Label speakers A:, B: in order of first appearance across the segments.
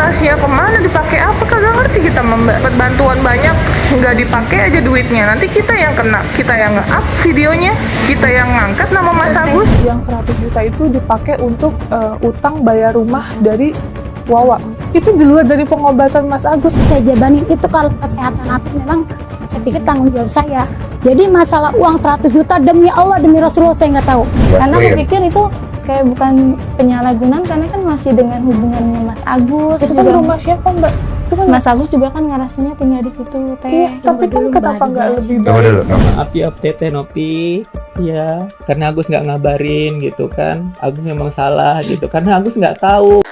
A: donasinya kemana, dipakai apa, kagak ngerti kita. Dapat bantuan banyak, nggak dipakai aja duitnya. Nanti kita yang kena, kita yang nge-up videonya, kita yang ngangkat nama Mas Agus. Yang 100 juta itu dipakai untuk utang bayar rumah dari Wawa. Itu di luar dari pengobatan Mas Agus.
B: Saya jabanin itu kalau kesehatan Apis memang saya pikir tanggung jawab saya. Jadi masalah uang 100 juta demi Allah, demi Rasulullah saya nggak tahu.
C: Karena aku pikir itu kayak bukan penyalahgunaan karena kan masih dengan hubungannya Mas Agus.
A: Itu kan rumah siapa, Mbak? Itu kan
C: Mas Agus juga kan ngarasinya tinggal di situ, Teh.
A: Iya, tapi kan kenapa nggak lebih
D: Coba dulu.
A: baik?
E: Maaf ya Teh Novi, ya karena Agus nggak ngabarin gitu kan. Agus memang salah gitu karena Agus nggak tahu.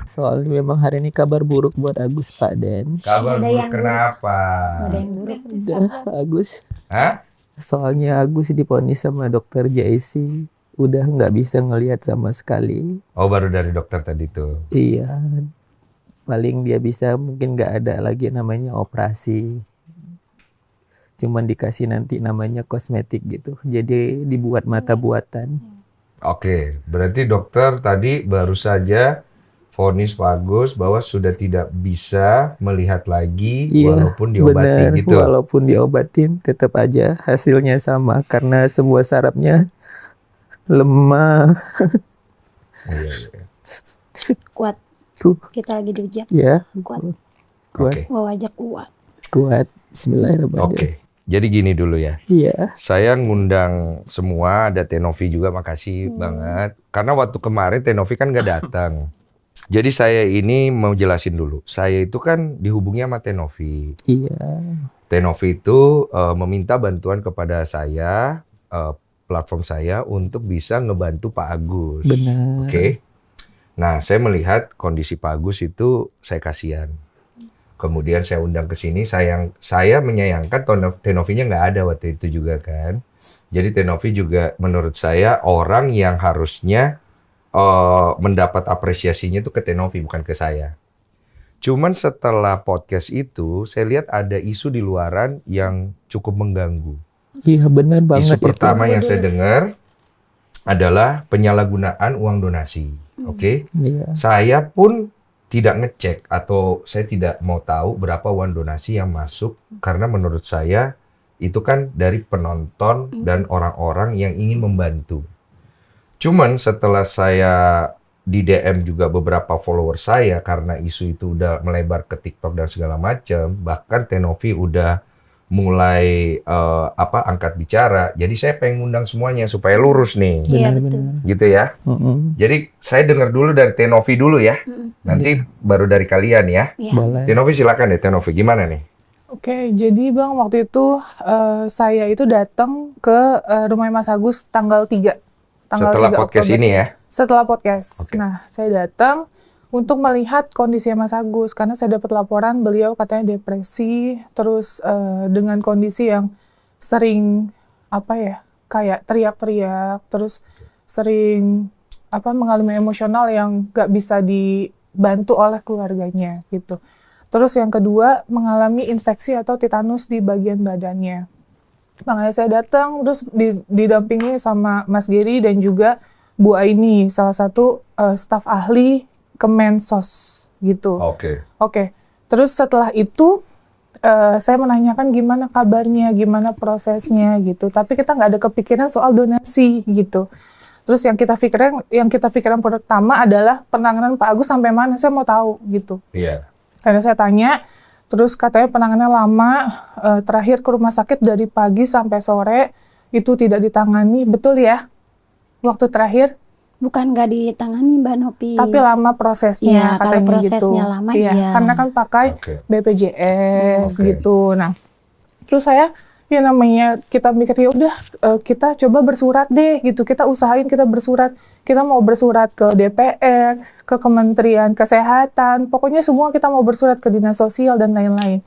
E: Soalnya memang hari ini kabar buruk buat Agus, Pak Den.
D: Kabar
B: Ada
D: buruk
B: yang
D: kenapa?
B: Ada yang buruk.
E: Udah, Agus.
D: Hah?
E: Soalnya Agus divonis sama dokter JC udah nggak bisa ngelihat sama sekali.
D: Oh, baru dari dokter tadi tuh.
E: Iya, paling dia bisa mungkin nggak ada lagi namanya operasi. Cuman dikasih nanti namanya kosmetik gitu. Jadi dibuat mata buatan.
D: Oke, berarti dokter tadi baru saja vonis Pak Agus bahwa sudah tidak bisa melihat lagi walaupun diobati
E: bener,
D: gitu.
E: Walaupun diobatin tetap aja hasilnya sama karena semua sarafnya lemah.
D: Iya, iya.
B: Kuat.
E: Tuh,
B: Kita lagi diuji.
E: ya,
B: Kuat.
E: kuat,
D: Oke.
B: Wawa aja kuat.
E: kuat. Bismillahirrahmanirrahim.
D: Oke. Jadi gini dulu ya.
E: Iya,
D: Saya ngundang semua, ada Tenovi juga, makasih banget. Karena waktu kemarin Tenovi kan nggak datang. Jadi saya ini mau jelasin dulu. Saya itu kan dihubungi sama Tenovi.
E: iya.
D: Tenovi itu meminta bantuan kepada saya, platform saya untuk bisa ngebantu Pak Agus.
E: Benar.
D: Oke. Nah, saya melihat kondisi Pak Agus itu saya kasihan. Kemudian saya undang ke sini, saya menyayangkan Tenovinya nggak ada waktu itu juga kan. Jadi Tenovi juga menurut saya orang yang harusnya mendapat apresiasinya itu ke Tenovi, bukan ke saya. Cuman setelah podcast itu, saya lihat ada isu di luaran yang cukup mengganggu.
E: Iya, benar banget
D: Isu pertama
E: itu.
D: yang saya dengar adalah penyalahgunaan uang donasi. Oke?
E: Iya.
D: Saya pun tidak ngecek atau saya tidak mau tahu berapa uang donasi yang masuk karena menurut saya itu kan dari penonton dan orang-orang yang ingin membantu. Cuman setelah saya di DM juga beberapa follower saya karena isu itu udah melebar ke TikTok dan segala macam, bahkan Tenovi udah mulai angkat bicara. Jadi saya pengen ngundang semuanya supaya lurus nih.
B: Iya,
E: Benar,
B: betul.
E: benar.
D: Gitu ya. Jadi saya dengar dulu dari Tenovi dulu ya. Nanti baru dari kalian ya.
B: Iya.
E: Boleh.
D: Tenovi silakan deh, Tenovi gimana nih?
A: Oke, jadi Bang, waktu itu saya itu datang ke rumah Mas Agus tanggal 3.
D: Setelah podcast
A: Oktober.
D: ini ya.
A: Setelah podcast.
D: Oke.
A: Nah, saya datang untuk melihat kondisi Mas Agus karena saya dapat laporan beliau katanya depresi, terus dengan kondisi yang sering kayak teriak-teriak, terus sering mengalami emosional yang nggak bisa dibantu oleh keluarganya gitu. Terus yang kedua mengalami infeksi atau tetanus di bagian badannya. Makanya saya datang terus didampingi sama Mas Geri dan juga Bu Aini, salah satu staf ahli Kemensos gitu.
D: Oke.
A: Oke. Terus setelah itu saya menanyakan gimana kabarnya, gimana prosesnya gitu. Tapi kita nggak ada kepikiran soal donasi gitu. Terus yang kita pikirkan pertama adalah penanganan Pak Agus sampai mana, saya mau tahu gitu.
D: Iya.
A: Karena saya tanya, terus katanya penanganannya lama, terakhir ke rumah sakit dari pagi sampai sore, itu tidak ditangani, betul ya? Waktu terakhir,
B: Bukan nggak ditangani Mbak Novi.
A: tapi lama prosesnya,
B: Iya, kalau
A: katanya
B: prosesnya
A: gitu.
B: lama,
A: Iya,
B: iya.
A: karena kan pakai
D: Oke.
A: BPJS
D: Oke.
A: gitu. Nah, terus saya, ya namanya kita mikir, ya udah kita coba bersurat deh gitu. Kita usahain kita bersurat. Kita mau bersurat ke DPR, ke Kementerian Kesehatan, pokoknya semua kita mau bersurat ke Dinas Sosial dan lain-lain.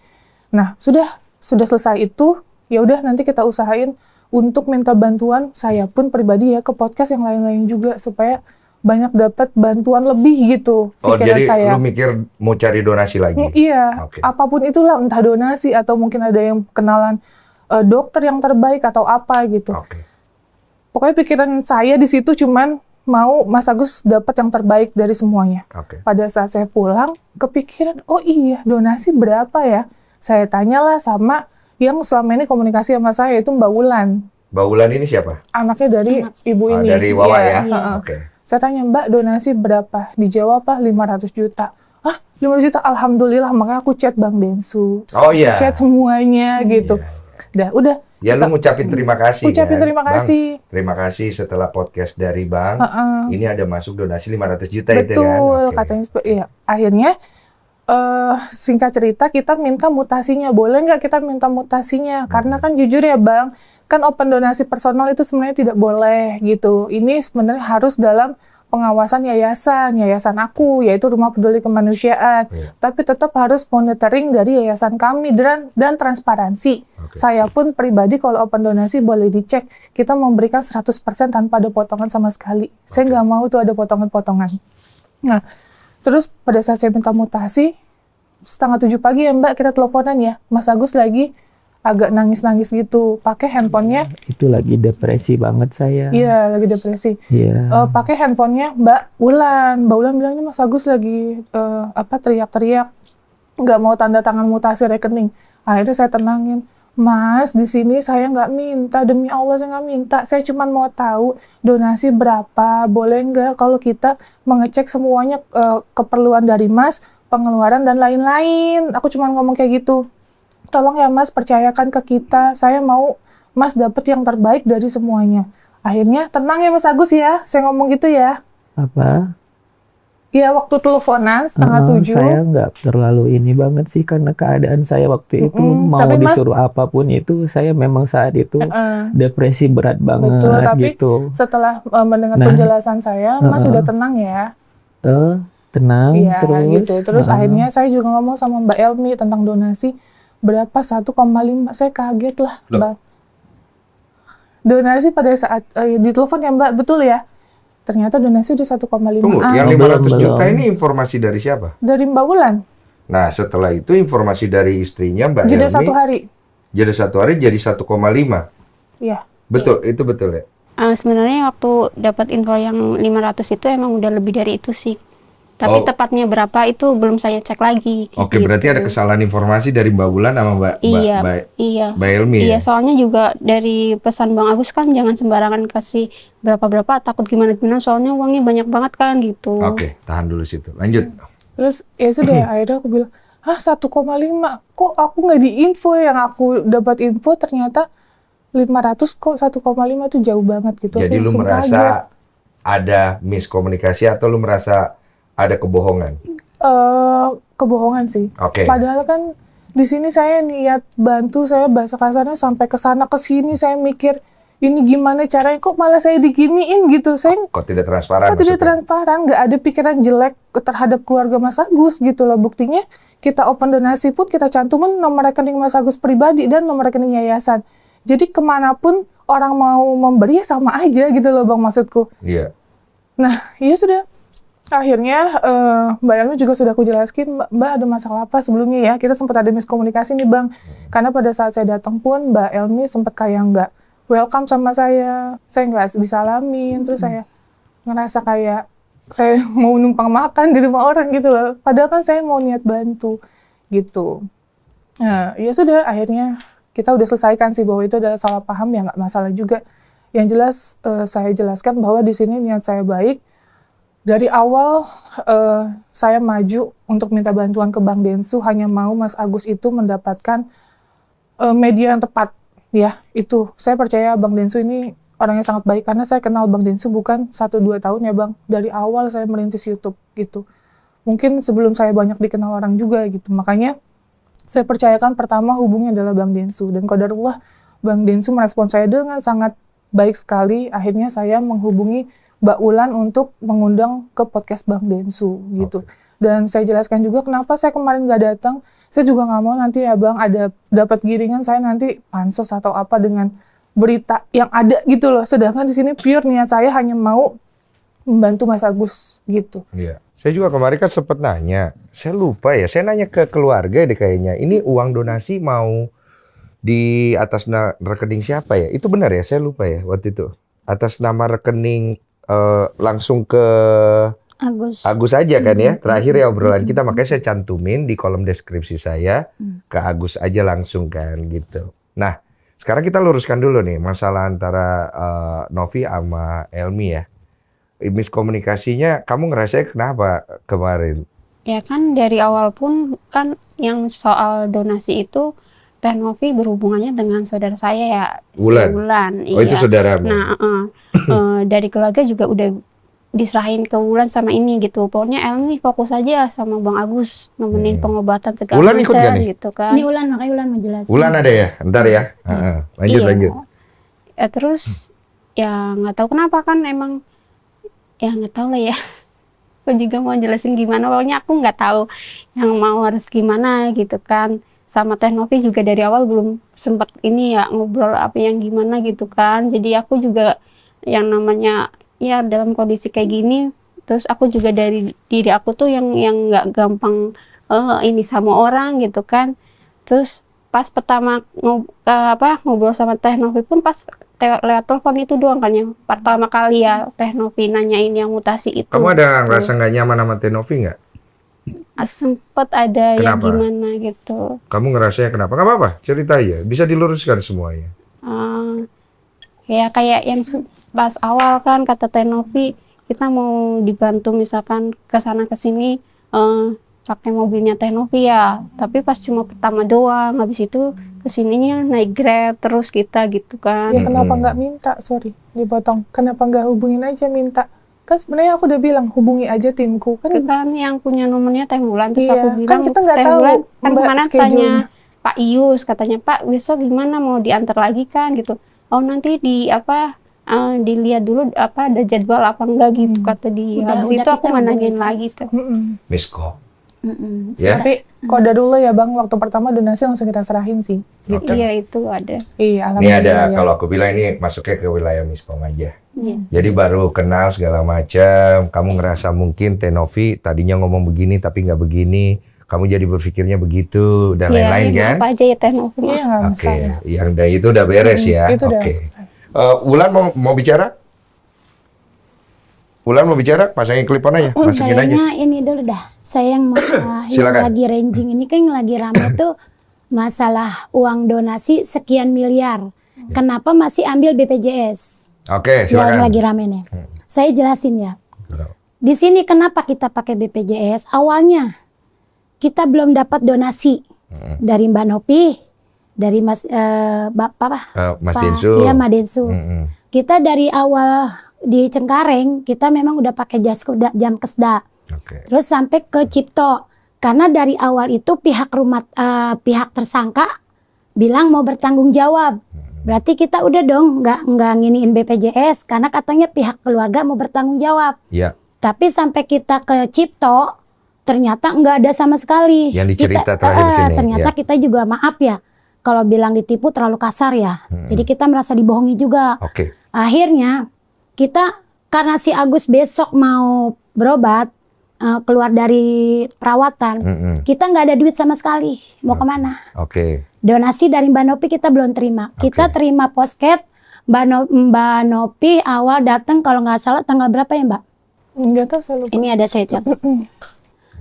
A: Nah, sudah selesai itu, ya udah nanti kita usahain untuk minta bantuan saya pun pribadi ya ke podcast yang lain-lain juga supaya banyak dapat bantuan lebih gitu
D: Oh,
A: pikiran
D: jadi
A: saya.
D: lu mikir mau cari donasi lagi?
A: Iya,
D: Oke.
A: apapun itulah, entah donasi atau mungkin ada yang kenalan dokter yang terbaik atau apa gitu.
D: Oke.
A: Pokoknya pikiran saya di situ cuman mau Mas Agus dapat yang terbaik dari semuanya.
D: Oke.
A: Pada saat saya pulang, kepikiran, oh iya, donasi berapa ya? Saya tanyalah sama yang selama ini komunikasi sama saya, itu Mbak Wulan.
D: Mbak Wulan ini siapa?
A: Anaknya dari ibu ini.
D: Dari Wawa
A: Iya,
D: ya?
A: heeh.
D: Oke.
A: Saya tanya, Mbak, donasi berapa? Dijawab, 500 juta. Hah, 500 juta? Alhamdulillah, makanya aku chat Bang Densu.
D: Oh iya.
A: Chat semuanya gitu. Udah.
D: Ya lu ngucapin terima kasih.
A: Ucapin
D: kan?
A: terima
D: Bang,
A: kasih.
D: terima kasih setelah podcast dari Bang.
A: Heeh.
D: Ini ada masuk donasi 500 juta itu kan?
A: Betul,
D: Oke.
A: katanya. Iya. Akhirnya, singkat cerita, kita minta mutasinya. Boleh nggak kita minta mutasinya? Karena kan jujur ya Bang, kan open donasi personal itu sebenarnya tidak boleh gitu. Ini sebenarnya harus dalam pengawasan yayasan aku, yaitu Rumah Peduli Kemanusiaan.
D: Iya.
A: Tapi tetap harus monitoring dari yayasan kami dan transparansi.
D: Oke.
A: Saya pun pribadi kalau open donasi boleh dicek. Kita memberikan 100% tanpa ada potongan sama sekali. Saya nggak mau tuh ada potongan-potongan. Nah, terus pada saat saya minta mutasi, 6:30 pagi ya Mbak, kita teleponan ya. Mas Agus lagi agak nangis-nangis gitu. Pakai handphonenya,
E: Itu lagi depresi banget saya.
A: iya lagi depresi.
E: Iya.
A: Pakai handphonenya Mbak Wulan. Mbak Wulan bilang, ini Mas Agus lagi teriak-teriak. Nggak mau tanda tangan mutasi rekening. Akhirnya saya tenangin. Mas, di sini saya nggak minta, demi Allah saya nggak minta. Saya cuma mau tahu donasi berapa, boleh nggak kalau kita mengecek semuanya keperluan dari Mas, pengeluaran dan lain-lain. Aku cuma ngomong kayak gitu. Tolong ya Mas, percayakan ke kita. Saya mau Mas dapet yang terbaik dari semuanya. Akhirnya, tenang ya Mas Agus ya, saya ngomong gitu ya.
E: Apa?
A: Ya waktu teleponan 6:30.
E: Saya nggak terlalu ini banget sih karena keadaan saya waktu itu mau
A: tapi Mas-
E: disuruh apapun itu saya memang saat itu depresi berat banget
A: Betul, tapi
E: gitu.
A: setelah mendengar
E: Nah.
A: penjelasan saya, Mas sudah tenang ya.
E: Tenang
A: Iya
E: terus.
A: gitu. Terus akhirnya saya juga ngomong sama Mbak Elmi tentang donasi berapa 1,5. Saya kaget lah,
D: Loh.
A: Mbak. Donasi pada saat di telepon ya Mbak, betul ya? Ternyata donasi udah 1,5.
D: Tunggu, yang
E: belum,
D: 500 juta
E: belum.
D: ini informasi dari siapa?
A: Dari Mbak Wulan.
D: Nah, setelah itu informasi dari istrinya Mbak
A: Jeda
D: Helmi.
A: 1 hari.
D: Jeda 1 hari jadi 1,5.
A: Iya.
D: Betul, itu betul ya?
B: Sebenarnya waktu dapat info yang 500 itu emang udah lebih dari itu sih. Tapi
D: Oh.
B: tepatnya berapa itu belum saya cek lagi.
D: Oke,
B: gitu.
D: berarti ada kesalahan informasi dari Mbak Wulan sama
B: Iya,
D: Mbak
B: iya.
D: Helmi
B: Iya,
D: ya?
B: soalnya juga dari pesan Bang Agus kan jangan sembarangan kasih berapa-berapa, takut gimana-gimana, soalnya uangnya banyak banget kan gitu.
D: Oke, tahan dulu situ. Lanjut.
A: Terus ya sudah, akhirnya aku bilang, 1,5? Kok aku nggak diinfo? Yang aku dapat info ternyata 500 kok 1,5 itu jauh banget gitu.
D: Jadi
A: Aku
D: lu
A: langsung kaget.
D: merasa ada miskomunikasi atau lu merasa ada kebohongan?
A: Kebohongan sih.
D: Oke.
A: Padahal kan di sini saya niat bantu, saya bahasa kasarnya sampai ke sana ke sini, saya mikir ini gimana caranya, kok malah saya diginiin gitu. Saya
D: Kok tidak transparan?
A: kok tidak
D: maksudnya?
A: transparan, nggak ada pikiran jelek terhadap keluarga Mas Agus gitu loh. Buktinya kita open donasi pun kita cantumin nomor rekening Mas Agus pribadi dan nomor rekening yayasan. Jadi kemanapun orang mau memberi ya sama aja gitu loh Bang, maksudku.
D: Iya.
A: Nah, ya sudah. Akhirnya Mbak Elmi juga sudah aku jelaskin, Mbak ada masalah apa sebelumnya ya, kita sempat ada miskomunikasi nih Bang. Karena pada saat saya datang pun Mbak Elmi sempat kayak nggak welcome sama saya nggak disalamin, terus saya ngerasa kayak saya mau numpang makan di rumah orang gitu loh. Padahal kan saya mau niat bantu gitu. Nah, ya sudah, akhirnya kita udah selesaikan sih bahwa itu adalah salah paham, ya nggak masalah juga. Yang jelas saya jelaskan bahwa di sini niat saya baik. Dari awal saya maju untuk minta bantuan ke Bang Densu hanya mau Mas Agus itu mendapatkan media yang tepat. Ya, itu. Saya percaya Bang Densu ini orang yang sangat baik karena saya kenal Bang Densu bukan 1-2 tahun ya Bang. Dari awal saya merintis YouTube gitu. Mungkin sebelum saya banyak dikenal orang juga gitu. Makanya saya percayakan pertama hubungnya adalah Bang Densu. Dan qadarullah Bang Densu merespon saya dengan sangat baik sekali. Akhirnya saya menghubungi Mbak Wulan untuk mengundang ke podcast Bang Densu gitu. Dan saya jelaskan juga kenapa saya kemarin nggak datang. Saya juga nggak mau nanti ya Bang ada dapat giringan saya nanti pansos atau apa dengan berita yang ada gitu loh. Sedangkan di sini pure niat saya hanya mau membantu Mas Agus gitu.
D: Iya. Saya juga kemarin kan sempat nanya. Saya lupa ya. Saya nanya ke keluarga deh kayaknya. Ini uang donasi mau di atas rekening siapa ya? Itu benar ya? Saya lupa ya waktu itu. atas nama rekening langsung ke
B: Agus.
D: Agus aja kan ya. Terakhir ya obrolan kita, makanya saya cantumin di kolom deskripsi saya ke Agus aja langsung kan gitu. Nah, sekarang kita luruskan dulu nih masalah antara Novi sama Elmi ya. Miskomunikasinya kamu ngerasa kenapa kemarin?
F: Ya kan dari awal pun kan yang soal donasi itu Teh Novi berhubungannya dengan saudara saya ya, si
D: Wulan.
F: Wulan.
D: Oh itu
F: Iya.
D: saudaramu.
F: Nah, dari keluarga juga udah diserahin ke Wulan sama ini gitu. Pokoknya Elmi fokus aja sama Bang Agus nemenin pengobatan segala
D: Wulan ikut
F: macam
D: gak nih?
F: gitu kan.
B: Ini Ulan, makanya Ulan mau jelasin.
D: Wulan ada ya? Ntar ya. Lanjut
F: Iya.
D: lanjut.
F: Ya terus ya nggak tahu kenapa kan emang ya nggak tahu lah ya. Aku juga mau jelasin gimana. Pokoknya aku nggak tahu yang mau harus gimana gitu kan. Sama Teh Novi juga dari awal belum sempat ini ya ngobrol apa yang gimana gitu kan. Jadi aku juga yang namanya ya dalam kondisi kayak gini, terus aku juga dari diri aku tuh yang nggak gampang ini sama orang gitu kan. Terus pas pertama ngobrol sama Teh Novi pun pas lewat telepon itu doang kan yang pertama kali ya Teh Novi nanyain yang mutasi itu.
D: Kamu ada
F: gitu.
D: ngerasa nggak nyaman sama Teh Novi nggak?
F: Sempet ada yang
D: Kenapa?
F: gimana gitu.
D: Kamu ngerasanya kenapa? Nggak apa-apa, cerita aja. Bisa diluruskan semuanya.
F: Ya kayak yang pas awal kan kata Teh Novi kita mau dibantu misalkan ke sana ke sini pakai mobilnya Teh Novi ya, tapi pas cuma pertama doang, habis itu kesininya naik Grab terus kita gitu kan.
A: Ya kenapa nggak minta? Sorry, dipotong. Kenapa nggak hubungin aja minta? Kan sebenarnya aku udah bilang hubungi aja timku kan.
F: Kan yang punya nomornya Teh Wulan, terus
A: Iya,
F: aku bilang
A: kan kita nggak
F: Teh
A: tahu,
F: Wulan, kan
A: Mbak,
F: kemana
A: schedule-nya.
F: tanya Pak Ius, katanya Pak besok gimana mau diantar lagi kan gitu. Oh nanti dilihat dulu ada jadwal apa enggak gitu kata dia.
B: Udah
F: Habis itu
B: kita
F: aku nggak nanyain
B: hubungin
F: lagi tuh.
D: Misko.
B: Mm-mm.
D: Ya.
A: Tapi kode dulu ya Bang, waktu pertama donasi langsung kita serahin sih. Gitu.
F: Iya itu ada.
A: Iya,
D: Ini ada,
A: alhamdulillah.
D: kalau aku bilang ini masuknya ke wilayah miskom aja.
F: Iya.
D: Jadi baru kenal segala macam, kamu ngerasa mungkin Teh Novi tadinya ngomong begini tapi nggak begini, kamu jadi berpikirnya begitu dan
F: Iya,
D: lain-lain kan?
F: apa aja ya Teh Novi.
A: Iya, nggak
D: Oke,
A: masalah.
D: yang dari itu udah beres ya.
A: Itu udah
D: Oke.
A: selesai.
D: Wulan mau bicara? Wulan mau bicara? Pasangin klipon aja, masukin aja.
B: Kayaknya ini dulu dah. Saya yang masalah yang
D: Silakan.
B: lagi ranging ini kan yang lagi rame tuh masalah uang donasi sekian miliar. Kenapa masih ambil BPJS?
D: Oke,
B: Yang
D: silakan.
B: lagi rame nih. Saya jelasin ya. Di sini kenapa kita pakai BPJS? Awalnya kita belum dapat donasi dari Mbak Nopi, dari Mas Bapak
D: Mas
B: Pak,
D: Densu.
B: iya Mbak Densu.
D: Mm-mm.
B: Kita dari awal di Cengkareng kita memang udah pakai jam kesda.
D: Oke.
B: Terus sampai ke Cipto. Karena dari awal itu pihak pihak tersangka bilang mau bertanggung jawab. Berarti kita udah dong nggak nginiin BPJS karena katanya pihak keluarga mau bertanggung jawab.
D: Ya,
B: Tapi sampai kita ke Cipto ternyata nggak ada sama sekali.
D: yang dicerita terakhir di sini.
B: Ternyata
D: ya.
B: kita juga maaf ya. Kalau bilang ditipu terlalu kasar ya. Jadi kita merasa dibohongi juga.
D: Oke.
B: Akhirnya kita karena si Agus besok mau berobat keluar dari perawatan,
D: Mm-mm.
B: kita nggak ada duit sama sekali. Mau kemana?
D: Oke.
B: Donasi dari Mbak Nopi kita belum terima. Kita
D: Oke.
B: terima posket. Mbak Nopi awal datang kalau nggak salah tanggal berapa ya Mbak?
A: Nggak tahu, saya lupa.
B: Ini ada saya catat.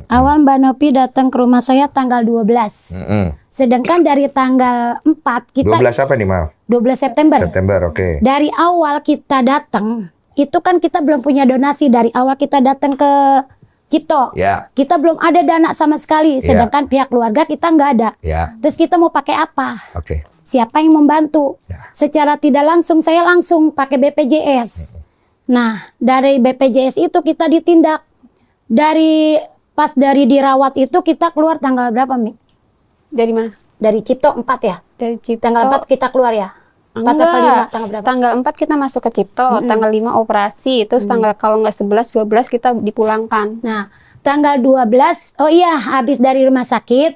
B: Awal Mbak Nopi datang ke rumah saya tanggal 12.
D: Mm-mm.
B: Sedangkan dari tanggal 4 kita
D: 12 apa nih, Mal?
B: 12 September.
D: September, oke.
B: Dari awal kita datang, itu kan kita belum punya donasi. Dari awal kita datang ke Cipto,
D: Ya,
B: kita belum ada dana sama sekali. Sedangkan pihak keluarga kita nggak ada.
D: ya,
B: Terus kita mau pakai apa?
D: oke.
B: Siapa yang membantu?
D: Ya.
B: Secara tidak langsung saya langsung pakai BPJS. Nah, dari BPJS itu kita ditindak. Pas dari dirawat itu kita keluar tanggal berapa, Mi?
F: Dari mana?
B: Dari Cipto 4 ya?
F: Dari Cipto.
B: Tanggal 4 kita keluar ya? 4 apa
F: Enggak.
B: 5? Tanggal berapa?
F: Tanggal 4 kita masuk ke Cipto, tanggal 5 operasi, terus tanggal kalau nggak 11, 12 kita dipulangkan.
B: Nah, tanggal 12, oh iya, habis dari rumah sakit,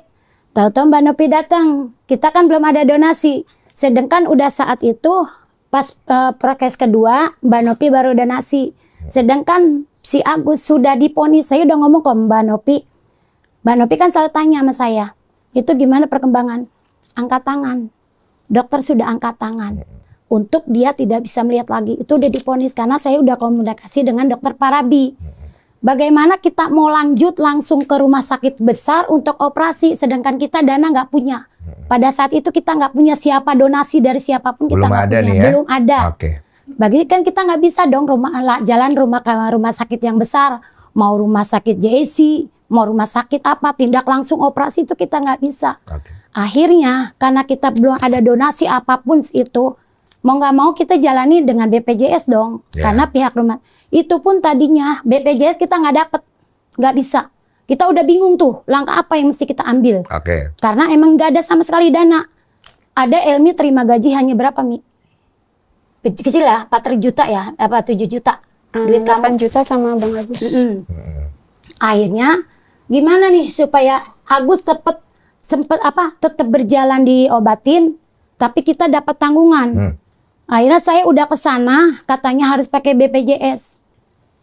B: tahu-tahu Mbak Nopi datang. Kita kan belum ada donasi. Sedangkan udah saat itu, pas prokes kedua, Mbak Nopi baru donasi. Sedangkan si Agus sudah diponis. Saya udah ngomong ke Mbak Nopi. Mbak Nopi kan selalu tanya sama saya, itu gimana perkembangan? Angkat tangan. Dokter sudah angkat tangan. untuk dia tidak bisa melihat lagi. Itu udah divonis karena saya udah komunikasi dengan dokter Parabi. Bagaimana kita mau lanjut langsung ke rumah sakit besar untuk operasi, sedangkan kita dana nggak punya. Pada saat itu kita nggak punya siapa donasi dari siapapun, kita
D: Belum
B: nggak
D: ada
B: punya,
D: nih ya?
B: belum ada.
D: Oke.
B: Bagi kan kita nggak bisa dong jalan rumah sakit yang besar, mau rumah sakit JSC, mau rumah sakit apa, tindak langsung operasi itu kita nggak bisa.
D: Oke.
B: Akhirnya karena kita belum ada donasi apapun itu, mau nggak mau kita jalani dengan BPJS dong,
D: Ya.
B: karena pihak rumah itu pun tadinya BPJS kita nggak dapet, nggak bisa. Kita udah bingung tuh langkah apa yang mesti kita ambil,
D: Oke.
B: karena emang nggak ada sama sekali dana. Ada Elmi terima gaji hanya berapa, Mi? Kecil ya, 4 juta ya, apa 7 juta duit
F: 8
B: kamu.
F: juta sama Bang Agus.
B: Akhirnya gimana nih supaya Agus tetap berjalan diobatin, tapi kita dapat tanggungan. Akhirnya saya udah ke sana, katanya harus pakai BPJS.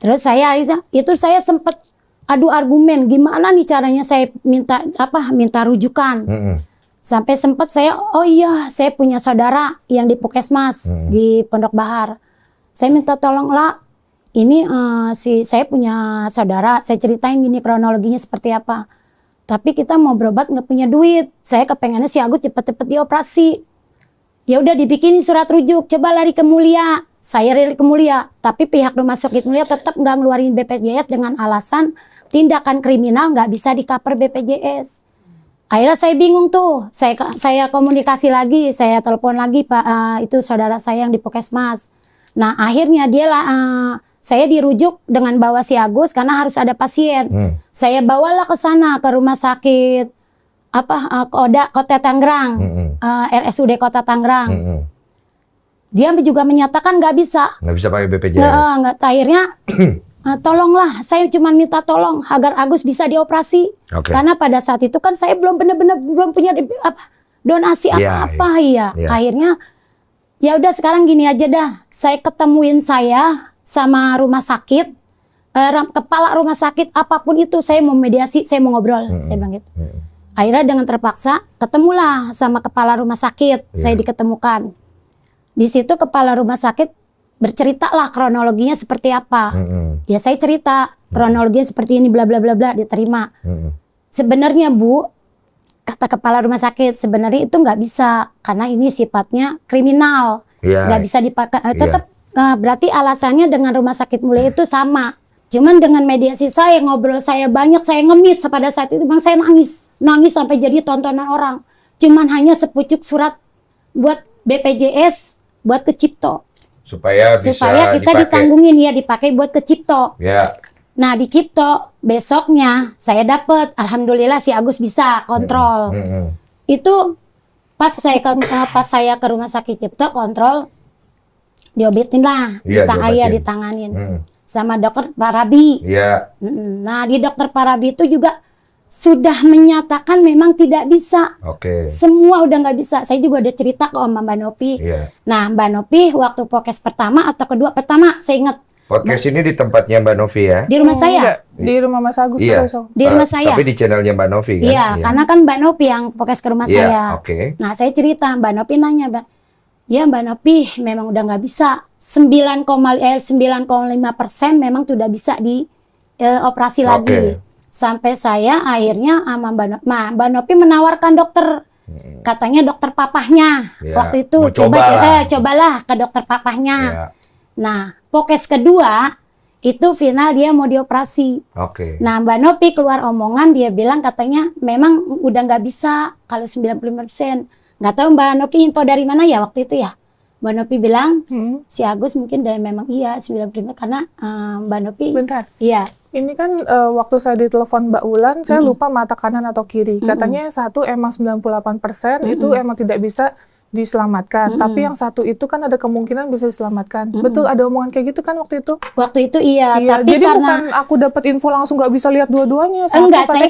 B: Terus saya sempat adu argumen, gimana nih caranya saya minta rujukan. Sampai sempat saya punya saudara yang di Puskesmas di Pondok Bahar. Saya minta tolong lah, ini saya punya saudara, saya ceritain gini kronologinya seperti apa. Tapi kita mau berobat nggak punya duit. Saya kepengennya si Agus cepet-cepet dioperasi. Ya udah dibikinin surat rujuk, coba lari ke Mulia. Saya lari ke Mulia, tapi pihak rumah sakit Mulia tetap nggak ngeluarin BPJS dengan alasan tindakan kriminal nggak bisa di-cover BPJS. Akhirnya saya bingung tuh, saya komunikasi lagi, saya telepon lagi Pak, itu saudara saya yang di Puskesmas. Nah akhirnya saya dirujuk dengan bawa si Agus karena harus ada pasien. Saya bawalah ke sana ke rumah sakit Kota Tangerang, RSUD Kota Tangerang. Dia juga menyatakan nggak bisa.
D: Nggak bisa pakai BPJS.
B: Nggak. Akhirnya tolonglah, saya cuma minta tolong agar Agus bisa dioperasi.
D: Oke.
B: Karena pada saat itu kan saya belum benar-benar belum punya donasi apa-apa ya. Akhirnya ya udah sekarang gini aja dah. Saya ketemuin saya sama rumah sakit, kepala rumah sakit apapun itu, saya mau mediasi, saya mau ngobrol, saya bilang gitu. Akhirnya dengan terpaksa ketemulah sama kepala rumah sakit, saya diketemukan. Di situ kepala rumah sakit bercerita lah kronologinya seperti apa. Ya saya cerita kronologinya seperti ini bla bla bla bla, diterima. Sebenarnya Bu, kata kepala rumah sakit, sebenarnya itu nggak bisa karena ini sifatnya kriminal, nggak bisa dipakai. Tetap berarti alasannya dengan rumah sakit Mulia itu sama. Cuman dengan mediasi saya, ngobrol saya banyak, saya ngemis pada saat itu, Bang, saya nangis sampai jadi tontonan orang. Cuman hanya sepucuk surat buat BPJS, buat ke Cipto.
D: Supaya
B: kita
D: dipakai.
B: ditanggungin ya, dipakai buat ke Cipto.
D: Ya.
B: Nah di Cipto besoknya saya dapet, alhamdulillah si Agus bisa kontrol. Itu pas saya ke rumah sakit Cipto kontrol, diobatin lah, ditanganin sama dokter Parabi. Nah di dokter Parabi itu juga sudah menyatakan memang tidak bisa. Semua udah nggak bisa. Saya juga udah cerita ke Mbak Nopi. Nah Mbak Nopi waktu podcast pertama atau kedua, pertama saya ingat.
D: Podcast ini di tempatnya Mbak Novi ya?
B: Di rumah saya.
A: Enggak, di rumah Mas Agus terus.
B: Di rumah saya.
D: Tapi di channelnya Mbak Novi kan?
B: Iya, karena kan Mbak Nopi yang podcast ke rumah saya. Nah saya cerita, Mbak Nopi nanya, ya Mbak Nopi memang udah nggak bisa. 9,5% memang sudah bisa dioperasi lagi. Sampai saya akhirnya sama Mbak Nopi menawarkan dokter. Katanya dokter papahnya. Waktu itu cobalah ke dokter papahnya. Nah, podcast kedua itu final dia mau dioperasi. Nah, Mbak Nopi keluar omongan, dia bilang katanya memang udah nggak bisa kalau 95%. Nggak tahu Mbak Nopi info dari mana ya waktu itu ya. Mbak Nopi bilang si Agus mungkin memang iya 95 karena Mbak Nopi.
A: Bentar.
B: Iya.
A: Ini kan waktu saya ditelepon Mbak Ulan, saya lupa mata kanan atau kiri. Katanya yang satu emang 98% itu emang tidak bisa diselamatkan. Tapi yang satu itu kan ada kemungkinan bisa diselamatkan. Betul, ada omongan kayak gitu kan waktu itu?
B: Waktu itu iya. Tapi
A: jadi
B: karena
A: bukan aku dapat info langsung nggak bisa lihat dua-duanya.
B: Enggak, saya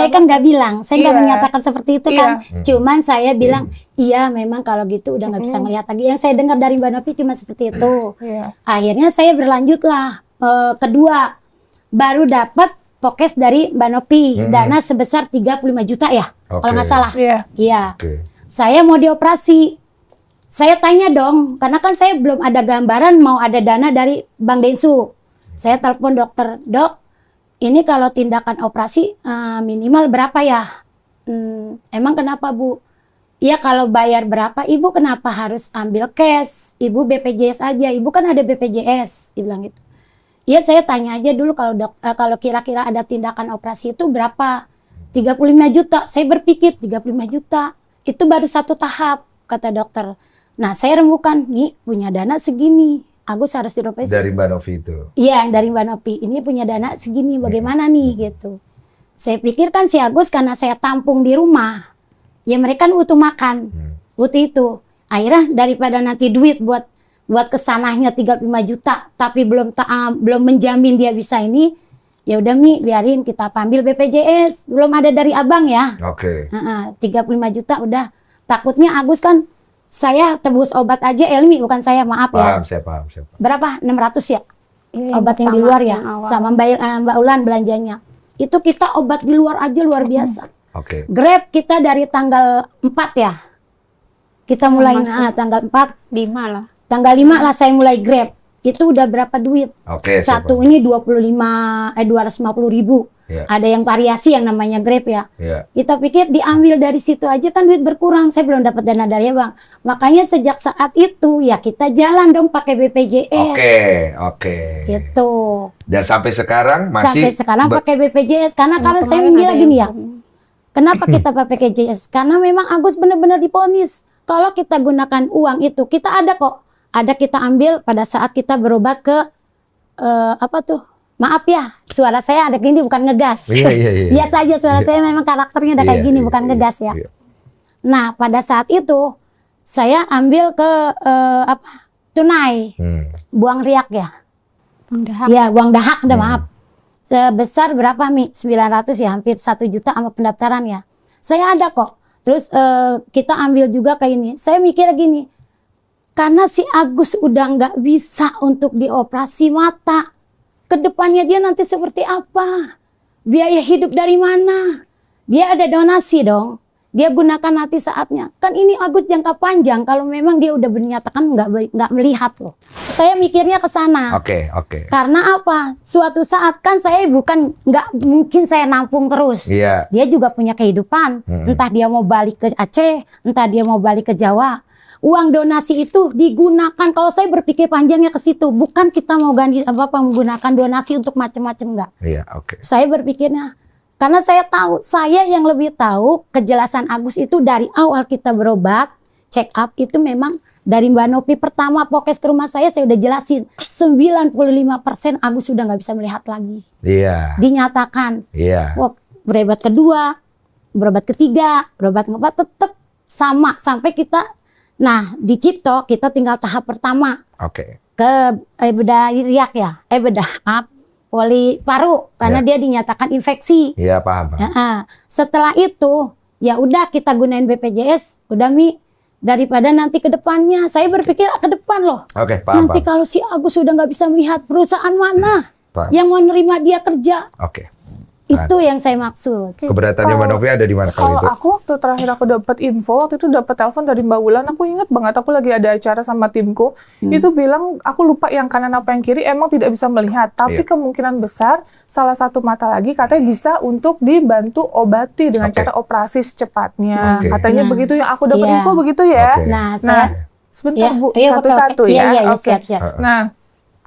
B: kan nggak bilang, saya nggak menyatakan seperti itu kan. Cuman saya bilang iya memang kalau gitu udah nggak bisa ngelihat lagi. Yang saya dengar dari Mbak Nopi cuma seperti itu. Akhirnya saya berlanjutlah kedua, baru dapat podcast dari Mbak Nopi, dana sebesar 35 juta ya, kalau nggak salah. Iya. Saya mau dioperasi. Saya tanya dong, karena kan saya belum ada gambaran mau ada dana dari Bank Densu. Saya telepon dokter, dok, ini kalau tindakan operasi minimal berapa ya? Emang kenapa Bu? Iya kalau bayar berapa, Ibu kenapa harus ambil cash? Ibu BPJS aja, Ibu kan ada BPJS, dia bilang gitu. Iya saya tanya aja dulu kalau kira-kira ada tindakan operasi itu berapa? 35 juta, saya berpikir 35 juta, itu baru satu tahap, kata dokter. Nah, saya rembukan, nih punya dana segini, Agus harus dioperasi.
D: Dari Mbak Novi itu?
B: Iya, dari Mbak Novi. Ini punya dana segini, bagaimana nih gitu. Saya pikir kan si Agus karena saya tampung di rumah, ya mereka kan butuh makan, butuh itu. Akhirnya daripada nanti duit buat kesananya 35 juta, tapi belum menjamin dia bisa ini, ya udah Mi, biarin kita ambil BPJS, belum ada dari abang ya.
D: Oke.
B: 35 juta udah. Takutnya Agus kan, saya tebus obat aja Elmi, bukan saya, maaf
D: Paham,
B: ya.
D: saya paham.
B: Berapa? 600 ya?
F: Iya,
B: Obat yang di
F: pertama,
B: luar ya?
F: yang awal.
B: Sama Mbak Ulan belanjanya. Itu kita obat di luar aja luar biasa.
D: Oke.
B: Grab kita dari tanggal 4 ya? Kita mulai tanggal 4.
F: 5 lah.
B: Tanggal 5 lah saya mulai Grab. Itu udah berapa duit?
D: Oke, saya
B: Satu
D: paham.
B: ini 250.000.
D: Ya.
B: Ada yang variasi yang namanya Grab ya.
D: Ya.
B: Kita pikir diambil dari situ aja kan duit berkurang. Saya belum dapat dana dari Bang. Makanya sejak saat itu ya kita jalan dong pakai BPJS.
D: Oke.
B: Gitu.
D: Dan sampai sekarang masih
B: Sampai sekarang pakai BPJS karena saya
F: Kemarin
B: bilang
F: ada
B: gini
F: yang
B: ya. Kenapa kita pakai BPJS? Karena memang Agus benar-benar diponis. Kalau kita gunakan uang itu, kita ada kok. Ada kita ambil pada saat kita berobat ke apa tuh? Maaf ya, suara saya ada gini bukan ngegas.
D: Iya.
B: Biasa aja suara saya memang karakternya ada kayak gini, bukan ngegas ya.
D: Iya.
B: Nah, pada saat itu saya ambil ke tunai, buang riak ya.
F: Bang Dahak.
B: Ya, buang dahak, maaf. Sebesar berapa Mi? 900 ya, hampir 1 juta sama pendaftaran ya. Saya ada kok. Terus kita ambil juga kayak ini. Saya mikir gini, karena si Agus udah nggak bisa untuk dioperasi mata, kedepannya dia nanti seperti apa? Biaya hidup dari mana? Dia ada donasi dong. Dia gunakan nanti saatnya. Kan ini Agus jangka panjang. Kalau memang dia udah dinyatakan nggak melihat loh. Saya mikirnya ke sana.
D: Oke.
B: Karena apa? Suatu saat kan saya nggak mungkin saya nampung terus.
D: Iya.
B: Dia juga punya kehidupan. Entah dia mau balik ke Aceh, entah dia mau balik ke Jawa. Uang donasi itu digunakan, kalau saya berpikir panjangnya ke situ, bukan kita mau ganti menggunakan donasi untuk macam-macam enggak.
D: Iya, oke.
B: Saya berpikirnya karena saya tahu, saya yang lebih tahu kejelasan Agus itu dari awal kita berobat, check up itu memang dari Mbak Novi pertama pokes ke rumah saya udah jelasin 95% Agus sudah nggak bisa melihat lagi.
D: Iya.
B: Dinyatakan.
D: Iya.
B: Berobat kedua, berobat ketiga, berobat keempat tetap sama sampai kita. Nah, di Cipto kita tinggal tahap pertama.
D: Oke.
B: Ke bedah riak ya. Poli paru karena dia dinyatakan infeksi.
D: Iya, paham.
B: Setelah itu, ya udah kita gunain BPJS, udah Mi, daripada nanti ke depannya. Saya berpikir ke depan loh.
D: Oke, paham.
B: Nanti kalau si Agus sudah nggak bisa melihat perusahaan mana
D: Paham.
B: yang mau nerima dia kerja.
D: Oke.
B: Itu yang saya maksud.
D: Keberatannya Mbak Novi ada di mana
A: Kalau
D: kalau itu?
A: aku waktu terakhir aku dapat info, waktu itu dapat telepon dari Mbak Wulan, aku ingat banget aku lagi ada acara sama timku, itu bilang aku lupa yang kanan apa yang kiri emang tidak bisa melihat, tapi kemungkinan besar salah satu mata lagi katanya bisa untuk dibantu obati dengan cara operasi secepatnya. Katanya begitu yang aku dapat info begitu ya.
B: Nah,
A: Sebentar Bu,
B: iya,
A: satu-satu
B: oke.
A: ya.
B: Iya,
A: Oke.
B: siap.
A: Nah,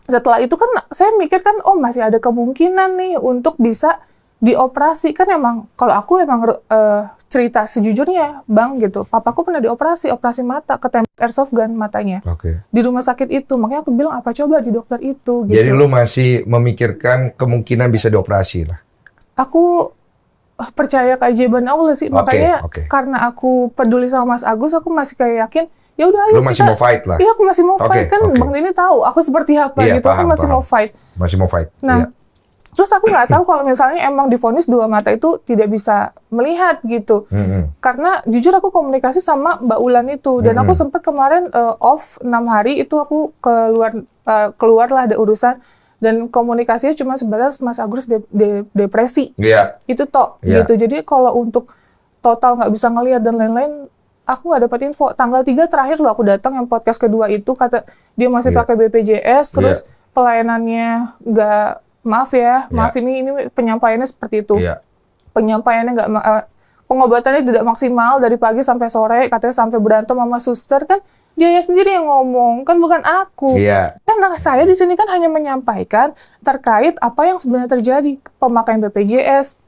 A: setelah itu kan saya mikir kan, oh masih ada kemungkinan nih untuk bisa dioperasi. Kan emang kalau aku emang cerita sejujurnya Bang gitu, papaku pernah operasi mata, ketembak airsoft gun matanya di rumah sakit itu. Makanya aku bilang apa coba di dokter itu gitu.
D: Jadi lu masih memikirkan kemungkinan bisa dioperasi lah?
A: Aku percaya keajaiban Allah sih, makanya karena aku peduli sama Mas Agus, aku masih kayak yakin ya udah ayo
D: lu masih mau fight lah?
A: Iya, aku masih mau fight kan. Bang Dini tahu aku seperti apa gitu. Aku masih mau fight.
D: Masih mau fight.
A: Nah, terus aku nggak tahu kalau misalnya emang divonis dua mata itu tidak bisa melihat gitu. Karena jujur aku komunikasi sama Mbak Ulan itu, dan aku sempat kemarin off 6 hari itu aku keluar lah ada urusan, dan komunikasinya cuma sebatas Mas Agus depresi. Itu gitu. Jadi kalau untuk total nggak bisa ngelihat dan lain-lain, aku nggak dapat info. Tanggal 3 terakhir loh aku datang yang podcast kedua itu, kata dia masih
D: Iya.
A: pakai BPJS, terus pelayanannya nggak, maaf ini penyampaiannya seperti itu.
D: Iya.
A: Penyampaiannya nggak, pengobatannya tidak maksimal dari pagi sampai sore, katanya sampai berantem sama suster, kan dia sendiri yang ngomong, kan bukan aku.
D: Iya.
A: Kan saya di sini kan hanya menyampaikan terkait apa yang sebenarnya terjadi, pemakaian BPJS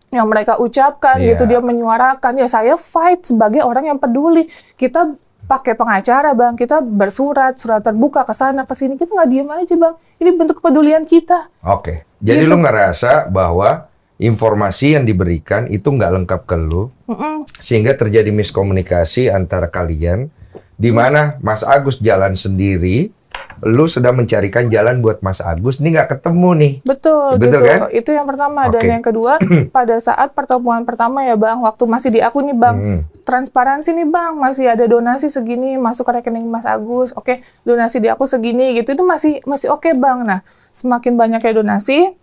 A: yang mereka ucapkan
D: Iya.
A: gitu, dia menyuarakan. Ya saya fight sebagai orang yang peduli. Kita pakai pengacara, Bang. Kita bersurat, surat terbuka ke sana ke sini. Kita nggak diem aja, Bang. Ini bentuk kepedulian kita.
D: Oke. Jadi
A: Gitu.
D: lu ngerasa bahwa informasi yang diberikan itu nggak lengkap ke lu, sehingga terjadi miskomunikasi antara kalian, di mana Mas Agus jalan sendiri, lu sedang mencarikan jalan buat Mas Agus, ini nggak ketemu nih.
A: Betul,
D: Betul
A: gitu.
D: kan?
A: Itu yang pertama. Dan
D: Oke.
A: yang kedua, pada saat pertemuan pertama ya, Bang, waktu masih di aku nih, Bang, transparansi nih, Bang, masih ada donasi segini masuk ke rekening Mas Agus. Oke, donasi di aku segini gitu. Itu masih oke, Bang. Nah, semakin banyaknya donasi,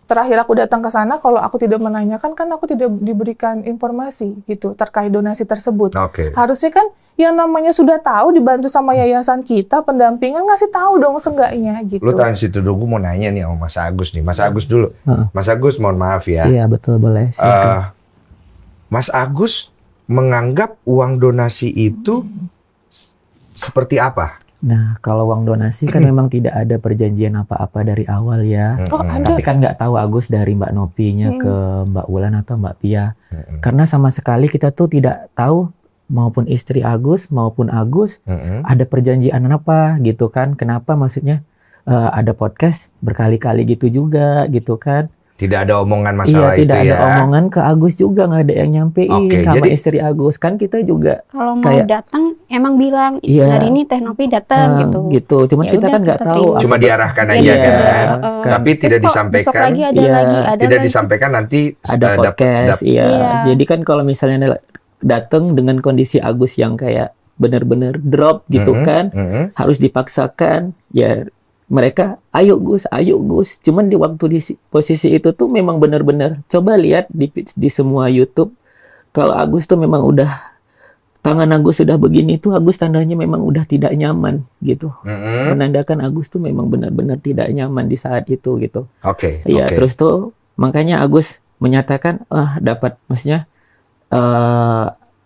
A: terakhir aku datang ke sana, kalau aku tidak menanyakan, kan aku tidak diberikan informasi gitu terkait donasi tersebut.
D: Oke.
A: Harusnya kan yang namanya sudah tahu, dibantu sama yayasan kita, pendampingan, ngasih tahu dong seenggaknya gitu.
D: Lu tahan situ dulu, gue mau nanya nih sama Mas Agus nih. Mas Agus dulu. Mas Agus, mohon maaf ya.
E: Iya betul, boleh. Silakan.
D: Mas Agus menganggap uang donasi itu seperti apa?
E: Nah, kalau uang donasi kan memang tidak ada perjanjian apa-apa dari awal ya.
A: Oh, ada.
E: Tapi kan nggak tahu Agus dari Mbak Nopinya ke Mbak Wulan atau Mbak Pia. Karena sama sekali kita tuh tidak tahu, maupun istri Agus maupun Agus ada perjanjian apa gitu kan. Kenapa maksudnya ada podcast berkali-kali gitu juga gitu kan.
D: Tidak ada omongan masalah
E: Iya, tidak
D: itu
E: ada
D: ya.
E: omongan ke Agus juga, nggak ada yang nyampein
D: Oke,
E: sama
D: jadi-
E: istri Agus. Kan kita juga
F: Kalau mau
E: kayak-
F: datang emang bilang
E: Iya.
F: hari ini Teh Nopi datang gitu.
E: Cuman
F: Ya
E: kita
F: udah,
E: kan nggak
F: kita
E: tahu.
F: terima.
D: Cuma diarahkan
F: Iya,
D: aja
E: iya.
D: kan. Tapi
F: Terus
D: tidak
F: kok besok
D: disampaikan.
F: lagi ada
E: Iya.
F: lagi, ada
D: Tidak
F: lagi.
D: disampaikan nanti
E: Ada podcast, iya.
F: Iya.
E: Jadi kan kalau misalnya datang dengan kondisi Agus yang kayak benar-benar drop gitu kan, harus dipaksakan, ya mereka ayo Gus. Cuman di waktu di posisi itu tuh memang benar-benar, coba lihat di semua YouTube, kalau Agus tuh memang udah tangan Agus sudah begini tuh, Agus tandanya memang udah tidak nyaman gitu. Menandakan Agus tuh memang benar-benar tidak nyaman di saat itu gitu.
D: Oke.
E: Iya, terus tuh makanya Agus menyatakan dapat maksudnya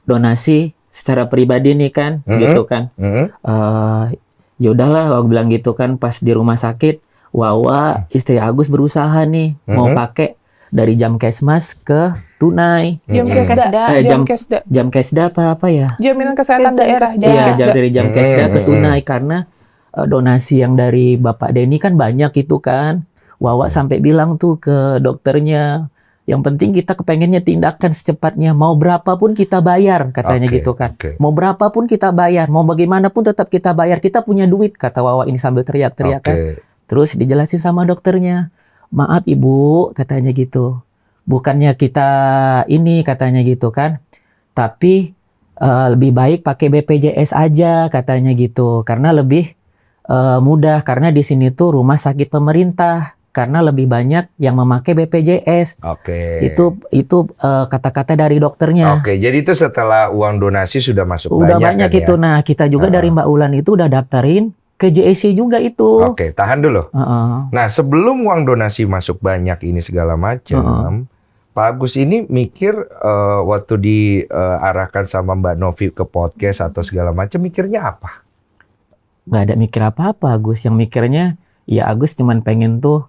E: donasi secara pribadi nih kan, gitu kan. Ya udahlah, aku bilang gitu kan, pas di rumah sakit, Wawa istri Agus berusaha nih mau pakai dari jam kesmas ke tunai. Jam kesda apa ya?
A: Jaminan kesehatan daerah.
E: Iya,
A: Kesda.
E: dari jam kesda ke tunai karena donasi yang dari Bapak Denny kan banyak itu kan. Wawa sampai bilang tuh ke dokternya, yang penting kita kepengennya tindakan secepatnya, mau berapapun kita bayar katanya gitu kan. Mau berapapun kita bayar, mau bagaimanapun tetap kita bayar, kita punya duit, kata Wawa ini sambil teriak-teriak kan. Terus dijelasin sama dokternya, maaf Ibu, katanya gitu. Bukannya kita ini, katanya gitu kan. Tapi lebih baik pakai BPJS aja, katanya gitu. Karena lebih mudah, karena di sini tuh rumah sakit pemerintah. Karena lebih banyak yang memakai BPJS. Itu kata-kata dari dokternya.
D: Jadi itu setelah uang donasi sudah masuk
E: udah banyak
D: kan,
E: itu.
D: ya?
E: Nah, kita juga dari Mbak Ulan itu udah daftarin ke JSC juga itu.
D: Tahan dulu. Nah, sebelum uang donasi masuk banyak ini segala macam, Pak Agus ini mikir waktu diarahkan sama Mbak Novi ke podcast atau segala macam, mikirnya apa?
E: Nggak ada mikir apa-apa Agus. Yang mikirnya, ya Agus cuman pengen tuh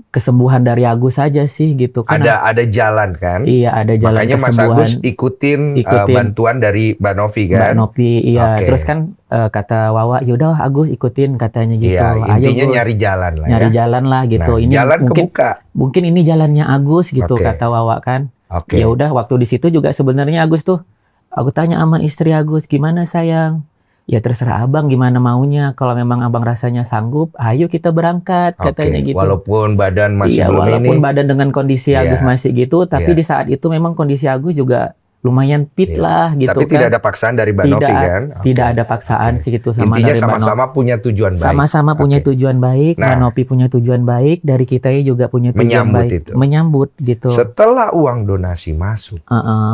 E: kesembuhan dari Agus aja sih gitu kan.
D: Ada jalan kan?
E: Iya, ada jalan
D: makanya
E: kesembuhan.
D: Mas Agus ikutin bantuan dari Mbak Novi kan?
E: Mbak Novi, iya. Terus kan kata Wawa, yaudah Agus ikutin katanya gitu.
D: Iya, intinya
E: Gus,
D: nyari jalan lah
E: nyari jalan lah gitu.
D: Nah,
E: ini
D: jalan
E: mungkin,
D: kebuka.
E: Mungkin ini jalannya Agus gitu, kata Wawa kan. Ya udah, waktu di situ juga sebenarnya Agus tuh, aku tanya sama istri Agus, gimana sayang? Ya terserah abang gimana maunya. Kalau memang abang rasanya sanggup, ayo kita berangkat, katanya gitu.
D: Walaupun badan masih belum
E: walaupun
D: ini.
E: badan dengan kondisi Agus masih gitu, tapi di saat itu memang kondisi Agus juga lumayan fit
D: Iya.
E: lah gitu
D: Tapi
E: kan.
D: tidak ada paksaan dari Mbak Novi kan?
E: Tidak
D: Oke.
E: ada paksaan
D: Oke.
E: sih gitu sama
D: Intinya
E: dari Mbak Novi.
D: sama-sama punya tujuan baik.
E: Sama-sama punya
D: Oke.
E: tujuan baik, Mbak
D: Nah.
E: Novi punya tujuan baik, dari kita juga punya tujuan
D: Menyambut
E: baik.
D: itu.
E: Menyambut gitu.
D: Setelah uang donasi masuk,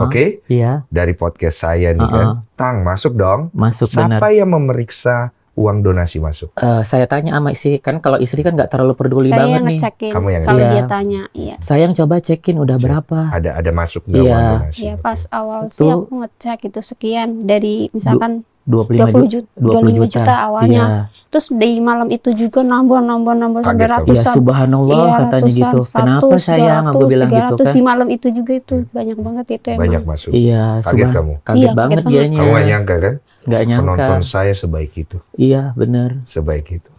D: oke?
E: Iya,
D: Dari podcast saya nih kan, Tang masuk dong.
E: masuk benar.
D: Siapa yang memeriksa uang donasi masuk?
E: Saya tanya sama istri, kan kalau istri kan nggak terlalu peduli
F: Saya
E: banget nih.
F: ngecekin
D: Kamu yang
F: kalau
E: ngecek.
F: dia
E: Iya.
F: tanya. Iya.
E: Sayang coba cekin udah berapa.
D: Ada masuk nggak
E: Iya.
D: uang donasi?
F: Ya pas awal
E: Itu
F: sih aku ngecek itu sekian dari misalkan
E: 25 juta.
F: 25 juta awalnya.
E: Iya.
F: Terus di malam itu juga nambah sampai
D: Kaget kamu.
E: Ya
F: ratusan.
E: subhanallah
F: Iya,
E: katanya
F: ratusan,
E: gitu. Kenapa
F: 100,
E: sayang? Aku
F: 200,
E: bilang gitu
F: 300.
E: kan.
F: Di malam itu juga itu banyak banget itu emang.
D: Banyak masuk.
E: Iya,
D: Kaget kamu.
E: kaget
F: Iya,
E: banget
F: kaget banget.
E: dianya.
D: Kamu nggak nyangka kan?
E: Nggak nyangka.
D: Penonton saya sebaik itu.
E: Iya, bener.
D: Sebaik itu.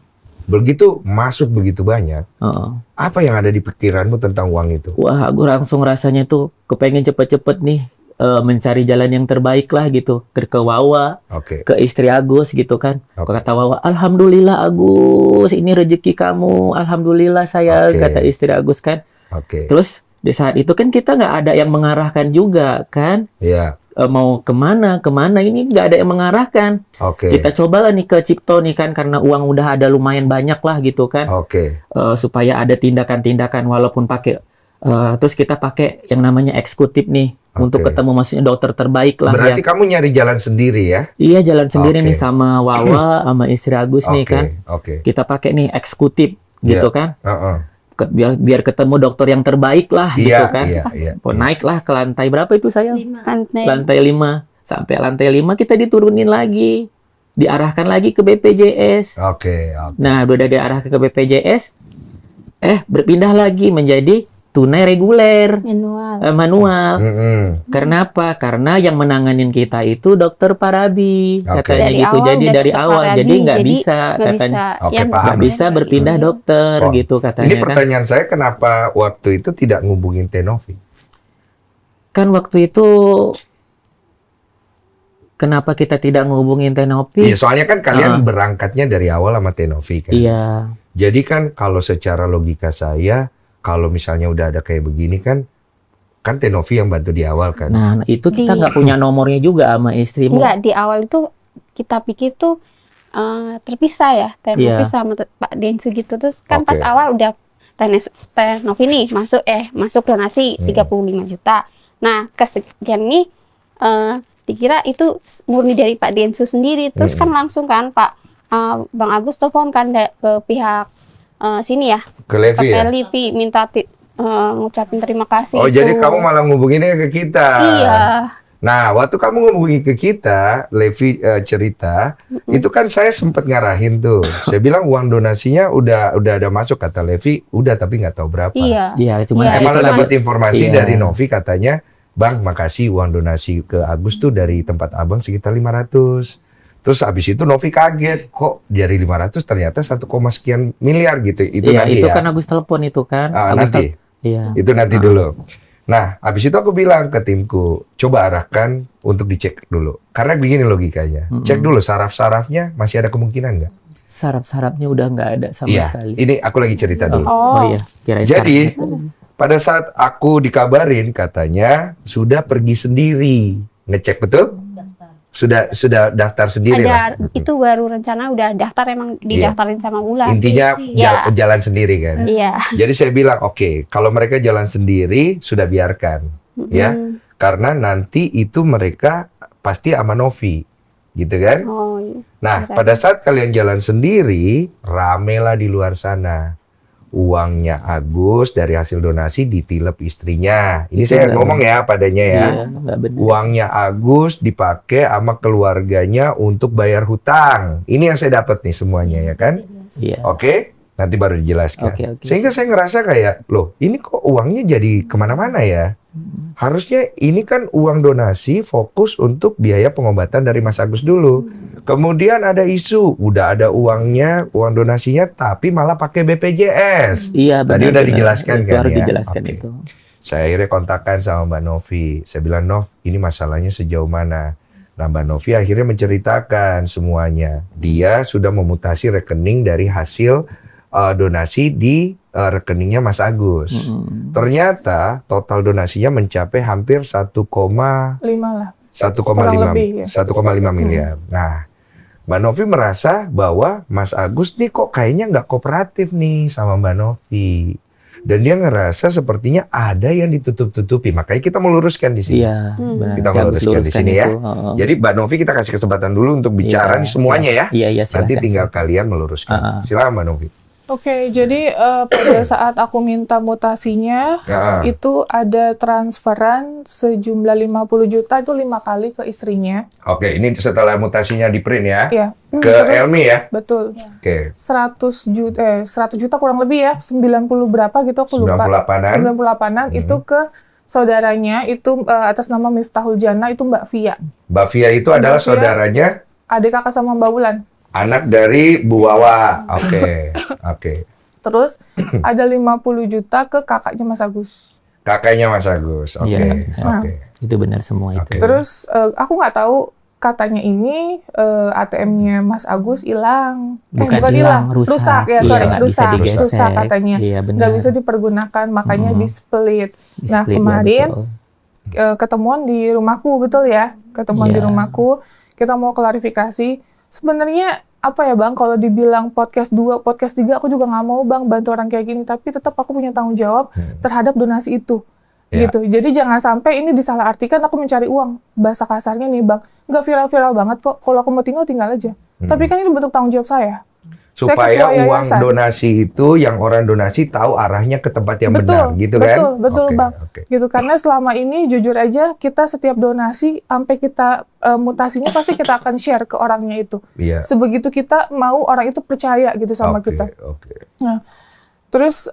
D: Begitu masuk begitu banyak,
E: Heeh.
D: apa yang ada di pikiranmu tentang uang itu?
E: Wah, aku langsung rasanya tuh kepengen cepet-cepet nih mencari jalan yang terbaik lah gitu. Ke Wawa,
D: Oke.
E: ke istri Agus gitu kan.
D: Oke.
E: Kata Wawa, Alhamdulillah Agus, ini rezeki kamu. Alhamdulillah sayang,
D: Oke.
E: kata istri Agus kan.
D: Oke.
E: Terus di saat itu kan kita nggak ada yang mengarahkan juga kan.
D: Ya.
E: Mau kemana ini nggak ada yang mengarahkan.
D: Oke.
E: Kita cobalah nih ke Cipto nih kan, karena uang udah ada lumayan banyak lah gitu kan.
D: Oke.
E: Supaya ada tindakan-tindakan walaupun pakai terus kita pakai yang namanya eksekutif nih untuk
D: Oke.
E: ketemu maksudnya dokter terbaik lah
D: Berarti
E: ya.
D: kamu nyari jalan sendiri ya?
E: Iya jalan sendiri
D: Oke.
E: nih sama Wawa sama istri Agus nih
D: Oke.
E: kan.
D: Oke.
E: Kita pakai nih eksekutif gitu
D: Iya.
E: kan.
D: Heeh.
E: Biar ketemu dokter yang terbaik lah gitu
D: Iya,
E: kan.
D: iya, iya.
E: Oh, naiklah ke lantai berapa itu sayang?
F: Lantai.
E: Lantai 5. Sampai lantai 5 kita diturunin lagi. Diarahkan lagi ke BPJS.
D: Oke. Oke.
E: Nah, udah diarahkan ke BPJS, berpindah lagi menjadi tunai reguler,
B: Manual.
E: manual.
D: Mm-mm.
E: Karena apa? Karena yang menanganin kita itu dokter Parabi,
D: Oke.
E: katanya
F: Dari
E: gitu.
F: awal
E: Jadi
F: udah
E: dari
F: dokter
E: awal,
F: Parabi,
E: jadi nggak
F: jadi
E: bisa
F: nggak
E: katanya,
F: bisa.
D: Oke,
F: Yang
D: paham.
E: nggak bisa berpindah dokter
D: Oh.
E: gitu katanya
D: Ini
E: kan.
D: pertanyaan saya, kenapa waktu itu tidak ngubungin Tenovi?
E: Kan waktu itu kenapa kita tidak ngehubungin Tenopi?
D: Iya, soalnya kan kalian berangkatnya dari awal sama Tenovi kan.
E: Iya.
D: Jadi kan kalau secara logika saya, kalau misalnya udah ada kayak begini kan Tenovi yang bantu di awal kan.
E: Nah, itu kita
F: Di-
E: nggak punya nomornya juga sama istrimu.
F: Enggak, di awal itu kita pikir tuh terpisah ya, Tenovi
E: Iya.
F: sama Pak Densu gitu. Terus kan
D: Oke.
F: pas awal udah Tenovi nih masuk donasi 35 juta. Nah, kesekian nih dikira itu murni dari Pak Densu sendiri. Terus kan langsung kan Bang Agus telepon kan ke pihak sini ya,
D: Ke
F: ke
D: Levi ya?
F: Levi minta ngucapin terima kasih.
D: Oh,
F: itu.
D: jadi kamu malah ngubunginnya ke kita.
F: Iya.
D: Nah, waktu kamu ngubungi ke kita, Levi cerita, itu kan saya sempat ngarahin tuh. Saya bilang uang donasinya udah ada masuk, kata Levi, udah tapi nggak tahu berapa.
F: Iya.
E: Iya, cuma
F: Iya,
D: Saya
F: itu
D: malah
F: Mas.
D: dapat informasi
E: Iya.
D: dari Novi, katanya, Bang, makasih uang donasi ke Agus tuh dari tempat abang sekitar 500. Terus abis itu Novi kaget, kok dari 500 ternyata 1, sekian miliar gitu. Itu
E: iya,
D: nanti
E: itu
D: ya.
E: kan Agus telepon itu kan.
D: Ah,
E: Agus
D: nanti.
E: Iya.
D: Itu nanti dulu. Nah, habis itu aku bilang ke timku, coba arahkan untuk dicek dulu. Karena begini logikanya, cek dulu saraf-sarafnya masih ada kemungkinan nggak?
E: Saraf-sarafnya udah nggak ada sama
D: Iya,
E: sekali.
D: ini aku lagi cerita dulu.
E: Oh iya, kirain
D: Jadi,
E: saraf.
D: pada saat aku dikabarin katanya sudah pergi sendiri, ngecek betul? Sudah daftar sendiri lah.
F: Ada itu baru rencana udah daftar emang didaftarin sama Wulan.
D: Intinya
F: Iya.
D: jalan sendiri kan.
F: Iya.
D: Jadi saya bilang, oke, kalau mereka jalan sendiri sudah biarkan, ya, karena nanti itu mereka pasti sama Novi, gitu kan?
F: Oh, iya.
D: Nah, pada saat kalian jalan sendiri, ramelah di luar sana. Uangnya Agus dari hasil donasi ditilep istrinya. Ini
E: Itu
D: saya
E: benar.
D: ngomong ya padanya ya.
E: Iya, nggak benar.
D: Uangnya Agus dipakai sama keluarganya untuk bayar hutang. Ini yang saya dapat nih semuanya ya kan?
E: Iya.
D: Oke, nanti baru dijelaskan.
E: Oke, oke.
D: Sehingga saya ngerasa kayak, loh ini kok uangnya jadi kemana-mana ya? Harusnya ini kan uang donasi fokus untuk biaya pengobatan dari Mas Agus dulu. Kemudian ada isu, udah ada uang donasinya, tapi malah pakai BPJS.
E: Iya,
D: Tadi
E: benar,
D: udah
E: benar.
D: dijelaskan
E: Itu
D: kan
E: harus
D: ya?
E: dijelaskan
D: Oke.
E: itu.
D: Saya akhirnya kontakkan sama Mbak Novi. Saya bilang, Nov, ini masalahnya sejauh mana? Nah, Mbak Novi akhirnya menceritakan semuanya. Dia sudah memutasi rekening dari hasil donasi di rekeningnya Mas Agus. Ternyata total donasinya mencapai hampir
A: 5 lah.
D: 1,5 miliar. Nah, Mbak Novi merasa bahwa Mas Agus nih kok kayaknya nggak kooperatif nih sama Mbak Novi. Dan dia ngerasa sepertinya ada yang ditutup-tutupi. Makanya kita meluruskan di sini.
E: Iya, benar.
D: Kita meluruskan di sini ya.
E: itu.
D: Jadi Mbak Novi kita kasih kesempatan dulu untuk bicara
E: Iya,
D: nih semuanya ya.
E: Iya,
D: Nanti
E: silakan.
D: tinggal kalian meluruskan. Silakan Mbak Novi.
A: Oke, jadi pada saat aku minta mutasinya,
D: Ya.
A: itu ada transferan sejumlah 50 juta itu 5 kali ke istrinya.
D: Oke, ini setelah mutasinya di print ya.
A: Ya.
D: Ke Elmi ya.
A: Betul.
D: Oke.
A: 100 juta kurang lebih ya, 90 berapa gitu aku lupa.
D: 98-an.
A: 98-an itu ke saudaranya, itu atas nama Miftahul Jannah, itu Mbak Via.
D: Mbak Via itu adalah
A: Via.
D: saudaranya
A: Adik kakak sama Mbak Wulan.
D: anak dari Bu Wawa. Oke. Oke.
A: Terus ada 50 juta ke kakaknya Mas Agus.
D: Kakaknya Mas Agus. Oke.
E: Iya.
D: Oke.
E: Itu benar semua itu.
D: Oke.
A: Terus aku nggak tahu, katanya ini ATM-nya Mas Agus hilang.
E: Bukan
A: Bukan
E: hilang,
A: hilang,
E: rusak.
A: ya,
E: Iya,
A: sorry,
E: nggak bisa
A: rusak,
E: digesek.
A: rusak katanya.
E: Iya, benar.
A: Nggak bisa dipergunakan, makanya di-split. Nah,
E: Di-split, ya,
A: kemarin
E: betul.
A: ketemuan di rumahku, betul ya? Ketemuan di
E: Iya.
A: rumahku, kita mau klarifikasi. Sebenarnya apa ya Bang, kalau dibilang podcast 2, podcast 3, aku juga nggak mau Bang bantu orang kayak gini, tapi tetap aku punya tanggung jawab terhadap donasi itu.
D: Ya.
A: Gitu. Jadi jangan sampai ini disalahartikan aku mencari uang. Bahasa kasarnya nih Bang, nggak viral-viral banget kok. Kalau aku mau tinggal aja. Tapi kan ini bentuk tanggung jawab saya. Saya
D: Supaya
A: ketua
D: uang
A: yayasan.
D: donasi itu yang orang donasi tahu arahnya ke tempat yang benar, gitu kan?
A: Betul
D: Oke,
A: Bang.
D: oke.
A: Gitu, karena selama ini jujur aja kita setiap donasi sampai kita mutasinya pasti kita akan share ke orangnya itu.
D: Iya.
A: Sebegitu kita mau orang itu percaya gitu sama
D: Oke,
A: kita.
D: Oke.
A: Nah, terus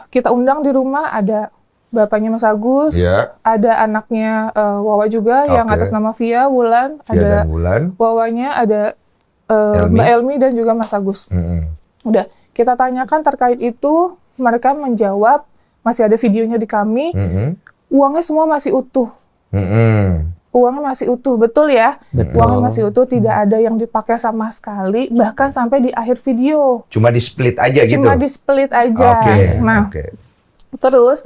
A: kita undang di rumah, ada bapaknya Mas Agus,
D: Iya.
A: ada anaknya Wawa juga yang
D: Oke.
A: atas nama Via, Wulan,
D: Via
A: ada
D: dan Wulan.
A: Wawanya, ada
D: Elmi.
A: Mbak Elmi dan juga Mas Agus.
D: Mm-mm.
A: Udah, kita tanyakan terkait itu, mereka menjawab, masih ada videonya di kami,
D: Mm-mm.
A: uangnya semua masih utuh.
D: Mm-mm.
A: Uangnya masih utuh, betul ya?
E: Betul.
A: Uangnya masih utuh, tidak ada yang dipakai sama sekali, bahkan sampai di akhir video.
D: Cuma di split aja gitu.
A: Cuma di-split aja.
D: Oke.
A: Nah,
D: Oke.
A: terus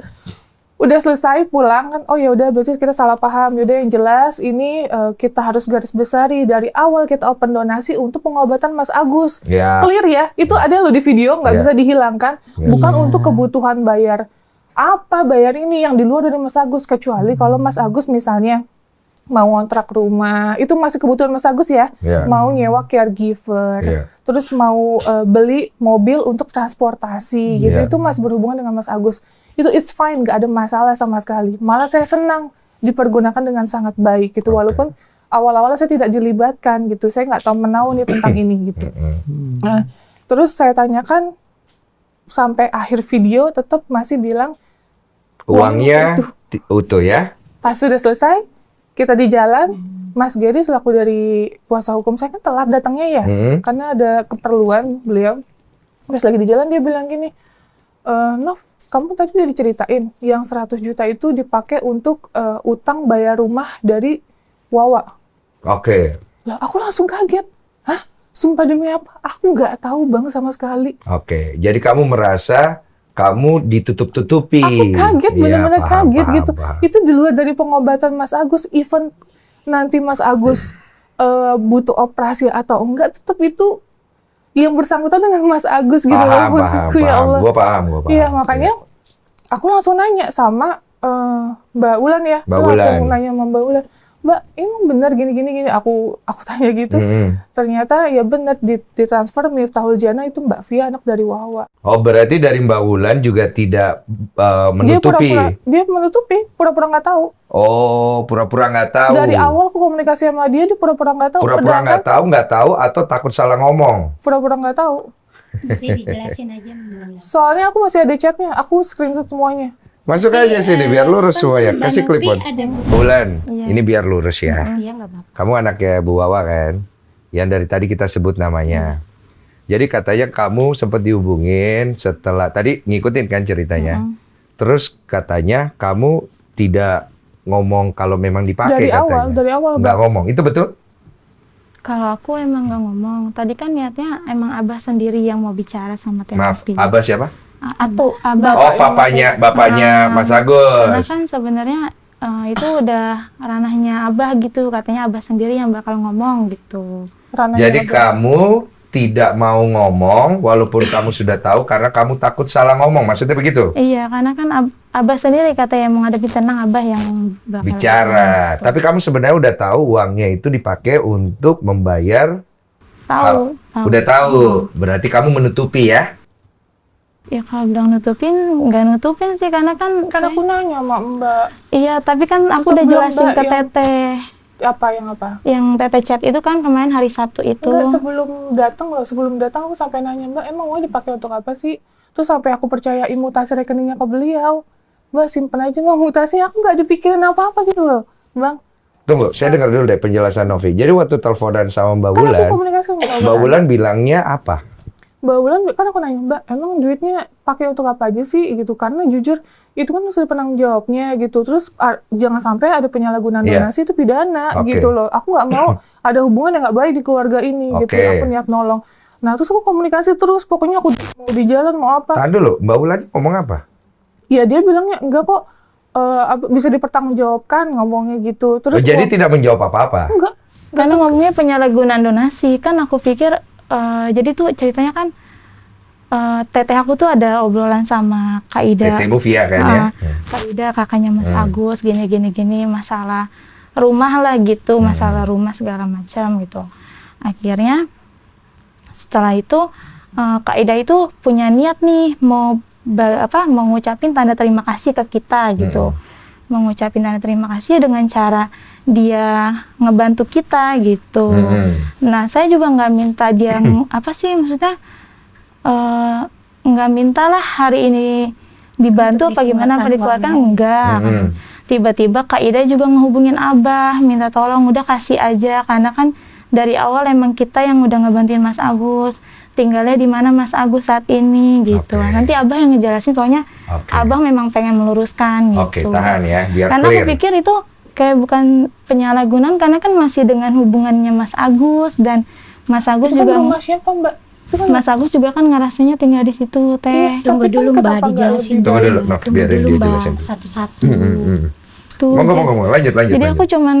A: udah selesai pulang kan, oh ya udah berarti kita salah paham. Yaudah yang jelas ini kita harus garis besari dari awal kita open donasi untuk pengobatan Mas Agus.
D: Ya.
A: Clear ya, itu ada loh di video, nggak
D: Ya.
A: bisa dihilangkan.
D: Ya.
A: Bukan
E: Ya.
A: untuk kebutuhan bayar apa, bayar ini yang di luar dari Mas Agus. Kecuali kalau Mas Agus misalnya mau ngontrak rumah, itu masih kebutuhan Mas Agus ya.
D: Ya.
A: Mau nyewa caregiver,
D: Ya.
A: terus mau beli mobil untuk transportasi gitu,
D: Ya.
A: itu masih berhubungan dengan Mas Agus. Itu it's fine, nggak ada masalah sama sekali. Malah saya senang dipergunakan dengan sangat baik gitu, walaupun awal-awalnya saya tidak dilibatkan gitu, saya nggak tahu menau nih tentang ini gitu. Nah, terus saya tanyakan sampai akhir video tetap masih bilang
D: Uangnya
A: utuh.
D: utuh ya.
A: Pas sudah selesai, kita di jalan, Mas Gary selaku dari kuasa hukum saya kan telat datangnya ya, karena ada keperluan beliau. Terus lagi di jalan dia bilang gini, Nov, kamu tadi udah diceritain yang 100 juta itu dipakai untuk utang bayar rumah dari Wawa.
D: Oke.
A: Lah aku langsung kaget, hah? Sumpah demi apa? Aku nggak tahu Bang sama sekali.
D: Oke. Jadi kamu merasa kamu ditutup-tutupi.
A: Aku kaget,
D: Iya,
A: bener-bener
D: paham,
A: kaget
D: paham,
A: gitu.
D: paham.
A: Itu di luar dari pengobatan Mas Agus, even nanti Mas Agus butuh operasi atau enggak, tetap itu yang bersangkutan dengan Mas Agus gitu loh,
D: Paham,
A: maksudku ya
D: paham.
A: Allah.
D: Gua paham.
A: Iya, makanya aku langsung nanya sama Mbak Wulan ya.
D: Mbak
A: Saya langsung
D: Wulan.
A: nanya sama Mbak Wulan, Mbak, ini benar gini. Aku tanya gitu. Ternyata ya benar ditransfer Miftahul Jannah itu Mbak Via, anak dari Wawa.
D: Oh, berarti dari Mbak Wulan juga tidak menutupi.
A: Dia menutupi, pura-pura nggak tahu.
D: Oh, pura-pura nggak tahu.
A: Dari awal aku komunikasi sama dia pura-pura nggak tahu.
D: Pura-pura
A: Padahal
D: nggak tahu atau takut salah ngomong.
A: pura-pura nggak tahu.
B: Nanti dijelasin aja menurut.
A: Soalnya aku masih ada chatnya, aku screenshot semuanya.
D: Masuk aja sini biar lurus semuanya. Kasih
B: Mbak Novi
D: klipon.
B: ada
D: Bulan,
C: Iya.
D: ini biar lurus ya.
B: Iya nggak apa-apa.
D: Kamu anaknya Bu Wawa kan? Yang dari tadi kita sebut namanya. Jadi katanya kamu sempat dihubungin setelah tadi ngikutin kan ceritanya. Terus katanya kamu tidak ngomong kalau memang dipakai
A: Dari
D: katanya.
A: dari awal
D: Nggak
A: Bang.
D: ngomong. Itu betul?
C: Kalau aku emang nggak ngomong. Tadi kan niatnya emang Abah sendiri yang mau bicara sama
D: Maaf,
C: terapi.
D: Abah siapa?
C: Abah.
D: Oh, bapaknya Mas
C: Karena
D: Agus.
C: kan sebenarnya itu udah ranahnya Abah gitu, katanya Abah sendiri yang bakal ngomong gitu.
A: Ranahnya
D: Jadi
A: Abah.
D: kamu tidak mau ngomong walaupun kamu sudah tahu karena kamu takut salah ngomong. Maksudnya begitu?
C: Iya, karena kan Abah sendiri katanya mau ngadepin, tenang Abah yang bakal
D: Bicara.
C: ngomong.
D: Tapi kamu sebenarnya udah tahu uangnya itu dipakai untuk membayar.
C: Tahu.
D: Udah tahu. Berarti kamu menutupi ya?
C: Ya kalau bilang nutupin, nggak nutupin sih karena kan
A: Kan aku nanya sama Mbak,
C: iya, tapi kan aku udah
A: Sebelum
C: jelasin
A: Mbak
C: ke
A: yang-
C: Teteh.
A: apa?
C: Yang Teteh chat itu kan kemarin hari Sabtu itu.
A: Enggak, sebelum datang aku sampai nanya, Mbak, emang uang dipakai untuk apa sih? Terus sampai aku percayain mutasi rekeningnya ke beliau. Mbak, simpen aja Mbak mutasinya, aku nggak dipikirin apa-apa gitu loh, Bang.
D: Tunggu, saya dengar dulu deh penjelasan Novi. Jadi waktu teleponan sama Mbak
A: Kan
D: Wulan,
A: aku komunikasi sama
D: Mbak Wulan bilangnya apa?
A: Mbak Wulan, kan aku nanya, Mbak, emang duitnya pakai untuk apa aja sih gitu? Karena jujur itu kan sudah penanggung jawabnya gitu. Terus jangan sampai ada penyalahgunaan
D: Iya.
A: donasi itu pidana
D: Oke.
A: gitu loh. Aku nggak mau ada hubungan yang nggak baik di keluarga ini gitu.
D: Oke.
A: Aku niat nolong. Nah terus aku komunikasi terus, pokoknya aku mau di jalan mau apa?
D: Tahan dulu, Mbak Wulan ngomong apa?
A: Ya dia bilangnya enggak kok, bisa dipertanggungjawabkan ngomongnya gitu. Terus
D: Jadi tidak menjawab apa-apa.
A: enggak
C: Karena ngomongnya penyalahgunaan donasi, kan aku pikir jadi tuh ceritanya kan teteh aku tuh ada obrolan sama Kak Ida.
D: Teteh Mufia kan ya?
C: Kak Ida, kakaknya Mas Agus, gini masalah rumah lah gitu, masalah rumah segala macam gitu. Akhirnya setelah itu Kak Ida itu punya niat nih mau ngucapin tanda terima kasih ke kita gitu. Mengucapin tanda terima kasih dengan cara dia ngebantu kita gitu. Nah, saya juga nggak minta dia apa sih maksudnya nggak minta lah hari ini dibantu
B: Untuk
C: apa gimana apa dikeluarkan, enggak. Tiba-tiba Kak Ida juga ngehubungin Abah, minta tolong udah kasih aja karena kan dari awal emang kita yang udah ngebantuin Mas Agus. Tinggalnya di mana Mas Agus saat ini gitu.
D: Oke.
C: Nanti Abah yang ngejelasin soalnya
D: Oke.
C: Abah memang pengen meluruskan
D: Oke,
C: gitu.
D: tahan ya, biar
C: Karena
D: clear.
C: aku pikir itu kayak bukan penyalahgunaan karena kan masih dengan hubungannya Mas Agus dan Mas Agus
A: itu kan
C: juga
A: rumah siapa, Mbak? Itu kan
C: Mas Agus juga kan ngerasanya tinggal di situ teh.
B: Tunggu
A: Tapi kan
B: dulu Mbak,
A: kenapa nggak
B: dijelasin
A: lebih-
D: Tunggu dulu, Nov,
B: Tunggu
D: biarin
B: dulu
D: dia
B: Mbak,
D: jelasin dulu.
B: satu-satu.
C: Tuh,
D: Ngomong, lanjut.
C: jadi aku cuman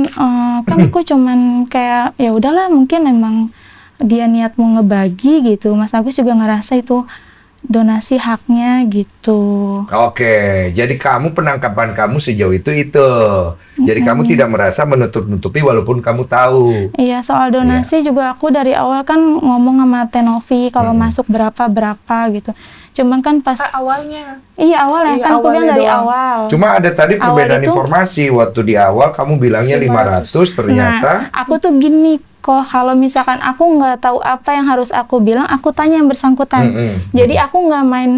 C: aku cuman kayak ya udahlah mungkin emang dia niat mau ngebagi gitu. Mas Agus juga ngerasa itu donasi haknya gitu.
D: Oke, jadi kamu penangkapan kamu sejauh itu. Jadi kamu tidak merasa menutup-nutupi walaupun kamu tahu.
C: Iya, soal donasi juga aku dari awal kan ngomong sama Tenovi kalau masuk berapa gitu. Cuman kan pas
A: awalnya.
C: iya awalnya
A: Iya,
C: kan aku bilang
A: awalnya
C: dari
A: doang.
C: awal.
D: Cuma ada tadi
C: Awal
D: perbedaan
C: itu-
D: informasi. Waktu di awal kamu bilangnya 500, ternyata
C: Nah, aku tuh gini kok kalau misalkan aku nggak tahu apa yang harus aku bilang, aku tanya yang bersangkutan. Jadi aku nggak main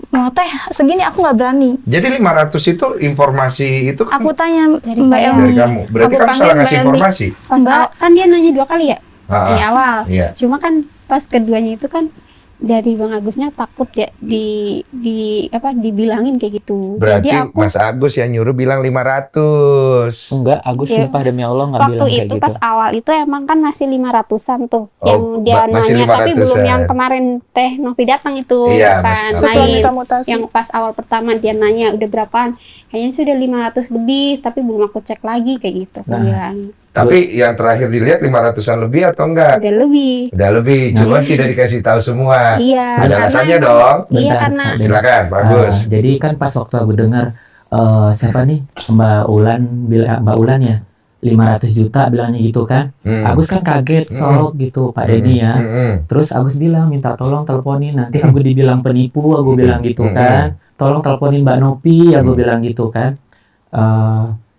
C: mau teh segini aku nggak berani.
D: jadi 500 itu informasi itu kan
C: Aku tanya
F: Dari
C: Mbak
F: saya.
C: Elmi.
D: dari kamu. Berarti
C: Aku
D: kamu
C: panggil
D: salah
C: Mbak
D: ngasih
C: Elmi.
D: informasi.
F: Pas
C: Mbak.
F: kan dia nanya 2 kali ya
D: Ah,
F: di awal.
D: Iya.
F: Cuma kan pas keduanya itu kan dari Bang Agusnya takut ya dibilangin kayak gitu.
D: Berarti
F: Jadi aku
D: Mas Agus yang nyuruh bilang 500.
E: Enggak, Agus
F: Ya,
E: sumpah demi Allah nggak
F: waktu
E: bilang kayak
F: itu
E: gitu.
F: pas awal itu emang kan masih 500-an tuh
D: Oh,
F: yang dia
D: masih
F: nanya, tapi
D: 500-an.
F: belum yang kemarin Teh Novi datang itu
D: Iya,
F: kan
D: Mas-
A: Setelah
F: main.
A: minta mutasi.
F: Yang pas awal pertama dia nanya udah berapaan, kayaknya sudah 500 lebih tapi belum aku cek lagi kayak gitu.
E: Nah.
F: Iya,
D: Tapi yang terakhir dilihat 500-an lebih atau enggak?
F: udah lebih.
D: Udah lebih, cuma tidak dikasih tahu semua.
F: Iya.
D: Ada
F: karena
D: alasannya
F: emang-
D: dong.
F: Iya
E: Bentar,
F: karena
E: ada.
D: Silakan, bagus.
E: Jadi kan pas waktu aku dengar siapa nih Mbak Ulan ya 500 juta bilangnya gitu kan. Agus kan kaget, shock gitu Pak Denny ya. Terus Agus bilang minta tolong teleponin, nanti aku dibilang penipu, aku bilang gitu kan. Tolong teleponin Mbak Nopi, aku bilang gitu kan.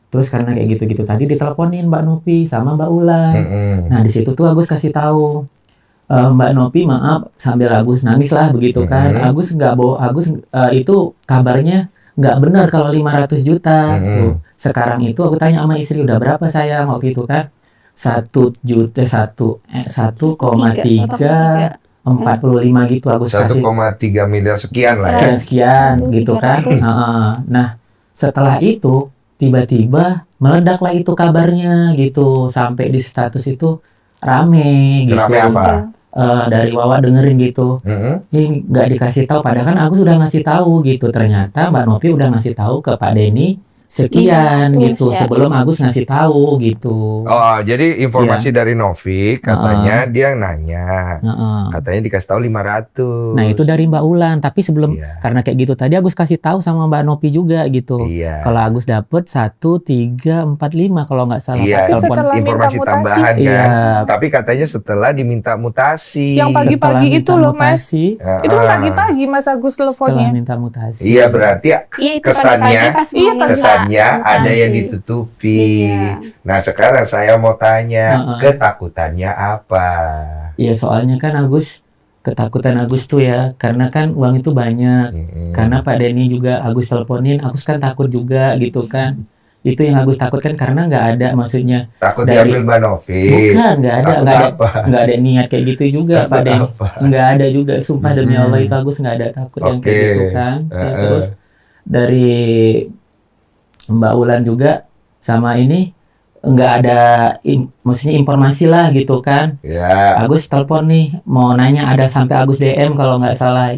E: Terus karena kayak gitu-gitu tadi diteleponin Mbak Nopi sama Mbak Ulan. Nah di situ tuh Agus kasih tahu Mbak Nopi maaf sambil Agus nangis lah begitu kan. Agus nggak bawa itu kabarnya nggak benar kalau 500 juta. Tuh. Sekarang itu aku tanya sama istri udah berapa sayang waktu itu kan 1,345 gitu Agus kasih
D: 1,3 miliar sekian lah ya.
E: sekian gitu kan. Nah setelah itu tiba-tiba meledaklah itu kabarnya gitu sampai di status itu rame gitu.
D: Rame apa?
E: dari Wawa dengerin gitu. Ini nggak dikasih tahu, padahal kan aku sudah ngasih tahu gitu. Ternyata Mbak Novi udah ngasih tahu ke Pak Denny sekian
F: Iya,
E: gitu
F: ya.
E: sebelum Agus ngasih tahu gitu.
D: Oh, jadi informasi dari Novi katanya dia nanya.
E: Heeh.
D: Katanya dikasih tahu 500.
E: Nah itu dari Mbak Ulan, tapi sebelum
D: Iya.
E: karena kayak gitu tadi Agus kasih tahu sama Mbak Novi juga gitu.
D: Iya.
E: Kalau Agus dapet 1, 3, 4, 5 kalau nggak salah.
D: Iya,
E: Pak telepon.
A: setelah minta
D: informasi
A: mutasi.
D: tambahan kan.
E: Iya.
D: Tapi katanya setelah diminta mutasi.
A: Yang pagi-pagi
E: Setelah
A: itu
E: minta
A: loh, Mas.
E: mutasi,
A: Itu kan
D: Heeh.
A: pagi-pagi Mas Agus
E: setelah
A: teleponnya.
E: minta mutasi.
D: Iya, berarti
F: Iya, itu
D: kesannya-
F: pagi-pagi pas
A: Iya,
F: mau minta
D: kesannya ada yang
F: mutasi.
D: ditutupi.
F: Iya.
D: Nah, sekarang saya mau tanya,
E: Heeh.
D: ketakutannya apa?
E: Iya soalnya kan ketakutan Agus tuh ya, karena kan uang itu banyak.
D: Mm-mm.
E: Karena Pak Denny juga Agus teleponin, Agus kan takut juga gitu kan. Itu yang Agus takutkan karena nggak ada maksudnya.
D: Takut
E: dari-
D: diambil Mbak Novi.
E: Bukan, nggak ada,
D: Takut
E: nggak ada,
D: apa?
E: nggak ada niat kayak gitu juga
D: Takut
E: Pak Denny.
D: apa?
E: Nggak ada juga, sumpah demi
D: Hmm.
E: Allah itu Agus nggak ada takut yang kayak
D: Oke.
E: gitu kan. Ya,
D: Heeh.
E: terus dari Mbak Ulan juga sama ini nggak ada maksudnya informasi lah gitu kan.
D: Ya.
E: Agus telepon nih mau nanya, ada sampai Agus DM kalau nggak salah.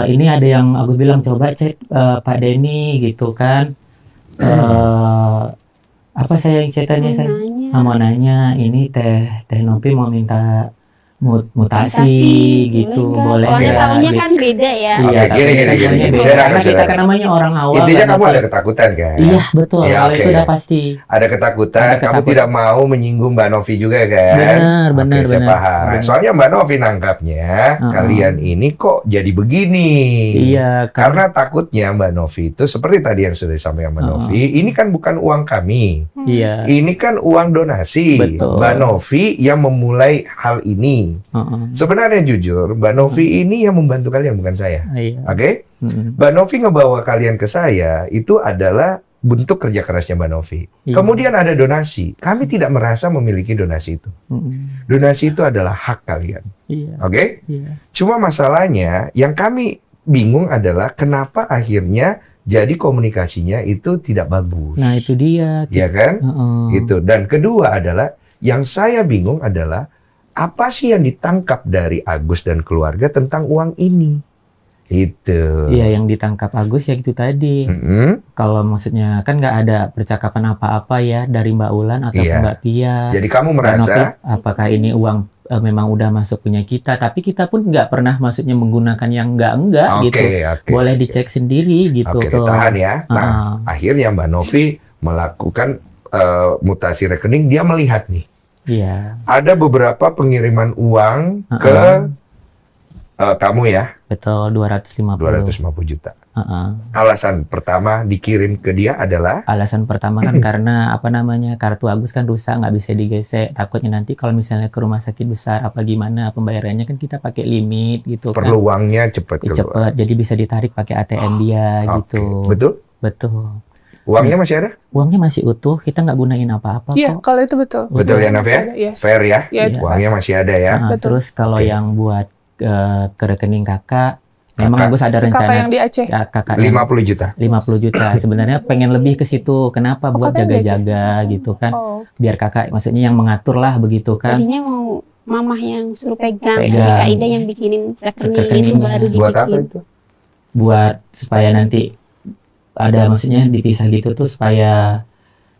E: Ini ada yang Agus bilang coba cek Pak Denny gitu kan. Apa saya yang cetannya saya
F: Nanya.
E: mau nanya ini Teh Novi mau minta mutasi gitu, boleh
F: Soalnya
E: nggak?
F: tahunnya
E: Gitu.
F: kan beda ya.
D: Oke,
E: Iya,
D: gini,
E: tapi
D: gini.
E: beda.
D: Silakan,
E: Karena kita
D: silakan.
E: kan namanya orang awal.
D: Intinya
E: kan,
D: kamu
E: gitu.
D: ada ketakutan kan?
E: Iya betul,
D: Ya,
E: kalau
D: oke.
E: itu udah pasti.
D: Ada ketakutan,
E: Ada
D: kamu
E: ketakutan.
D: tidak mau menyinggung Mbak Novi juga kan?
E: Benar,
D: Oke,
E: benar,
D: saya
E: benar.
D: paham.
E: Benar.
D: Soalnya Mbak Novi nangkapnya, kalian ini kok jadi begini?
E: Iya,
D: Karena takutnya Mbak Novi itu seperti tadi yang sudah disampaikan Mbak Novi, ini kan bukan uang kami,
E: iya.
D: ini kan uang donasi.
E: Betul.
D: Mbak Novi yang memulai hal ini.
E: Heeh.
D: Sebenarnya jujur, Mbak Novi ini yang membantu kalian, bukan saya.
E: Iya.
D: Oke?
E: Mm-mm.
D: Mbak Novi ngebawa kalian ke saya, itu adalah bentuk kerja kerasnya Mbak Novi.
E: Iya.
D: Kemudian ada donasi. Kami tidak merasa memiliki donasi itu.
E: Mm-mm.
D: Donasi itu adalah hak kalian.
E: Iya.
D: Oke?
E: Iya.
D: Cuma masalahnya, yang kami bingung adalah kenapa akhirnya jadi komunikasinya itu tidak bagus.
E: Nah itu dia.
D: Ya kan?
E: Heeh.
D: Itu. Dan kedua adalah, yang saya bingung adalah, apa sih yang ditangkap dari Agus dan keluarga tentang uang ini? Itu.
E: Iya yang ditangkap Agus ya itu tadi.
D: Mm-mm.
E: Kalau maksudnya kan nggak ada percakapan apa-apa ya dari Mbak Ulan atau
D: Iya.
E: Mbak Pia.
D: Jadi kamu
E: Mbak Novi,
D: merasa,
E: apakah ini uang memang udah masuk punya kita? Tapi kita pun nggak pernah maksudnya menggunakan yang enggak
D: oke,
E: gitu.
D: oke.
E: Boleh dicek sendiri gitu
D: Oke,
E: tuh.
D: tahan ya. Nah, akhirnya Mbak Novi melakukan mutasi rekening, dia melihat nih.
E: Iya,
D: Ada beberapa pengiriman uang ke kamu ya,
E: betul 250.
D: 250 juta.
E: Heeh.
D: Alasan pertama dikirim ke dia adalah,
E: Alasan pertama kan karena apa namanya kartu Agus kan rusak nggak bisa digesek, takutnya nanti kalau misalnya ke rumah sakit besar apa gimana pembayarannya kan kita pakai limit gitu
D: perlu
E: kan.
D: uangnya cepat keluar.
E: Cepet, jadi bisa ditarik pakai ATM dia
D: Oke,
E: gitu.
D: betul?
E: Betul.
D: Uangnya masih ada?
E: Uangnya masih utuh, kita nggak gunain apa-apa
A: Iya,
E: kok.
A: kalau itu betul.
D: Betul ya, Naf ya?
A: Yes.
D: Fair ya?
A: Iya, itu
D: Uangnya masih ada ya?
E: Nah,
A: Betul.
E: terus kalau
D: Oke.
E: yang buat ke rekening kakak, memang
D: Kakak.
E: Agus ada
A: Kakak
E: rencana
A: yang di Aceh.
E: ya, kakak yang
D: 50 juta.
E: 50 juta. Sebenarnya pengen lebih ke situ. Kenapa?
A: Oh,
E: Buat
A: katanya dia
E: jaga-jaga gitu kan.
A: Oh,
E: Biar kakak maksudnya yang mengatur lah begitu kan.
F: Tadinya mau mamah yang suruh pegang,
E: Pegang.
F: Kak Ida yang bikinin rekening itu
E: Rekeningnya.
F: baru dibikin.
D: Buat apa itu?
E: Buat supaya nanti ada maksudnya dipisah gitu tuh supaya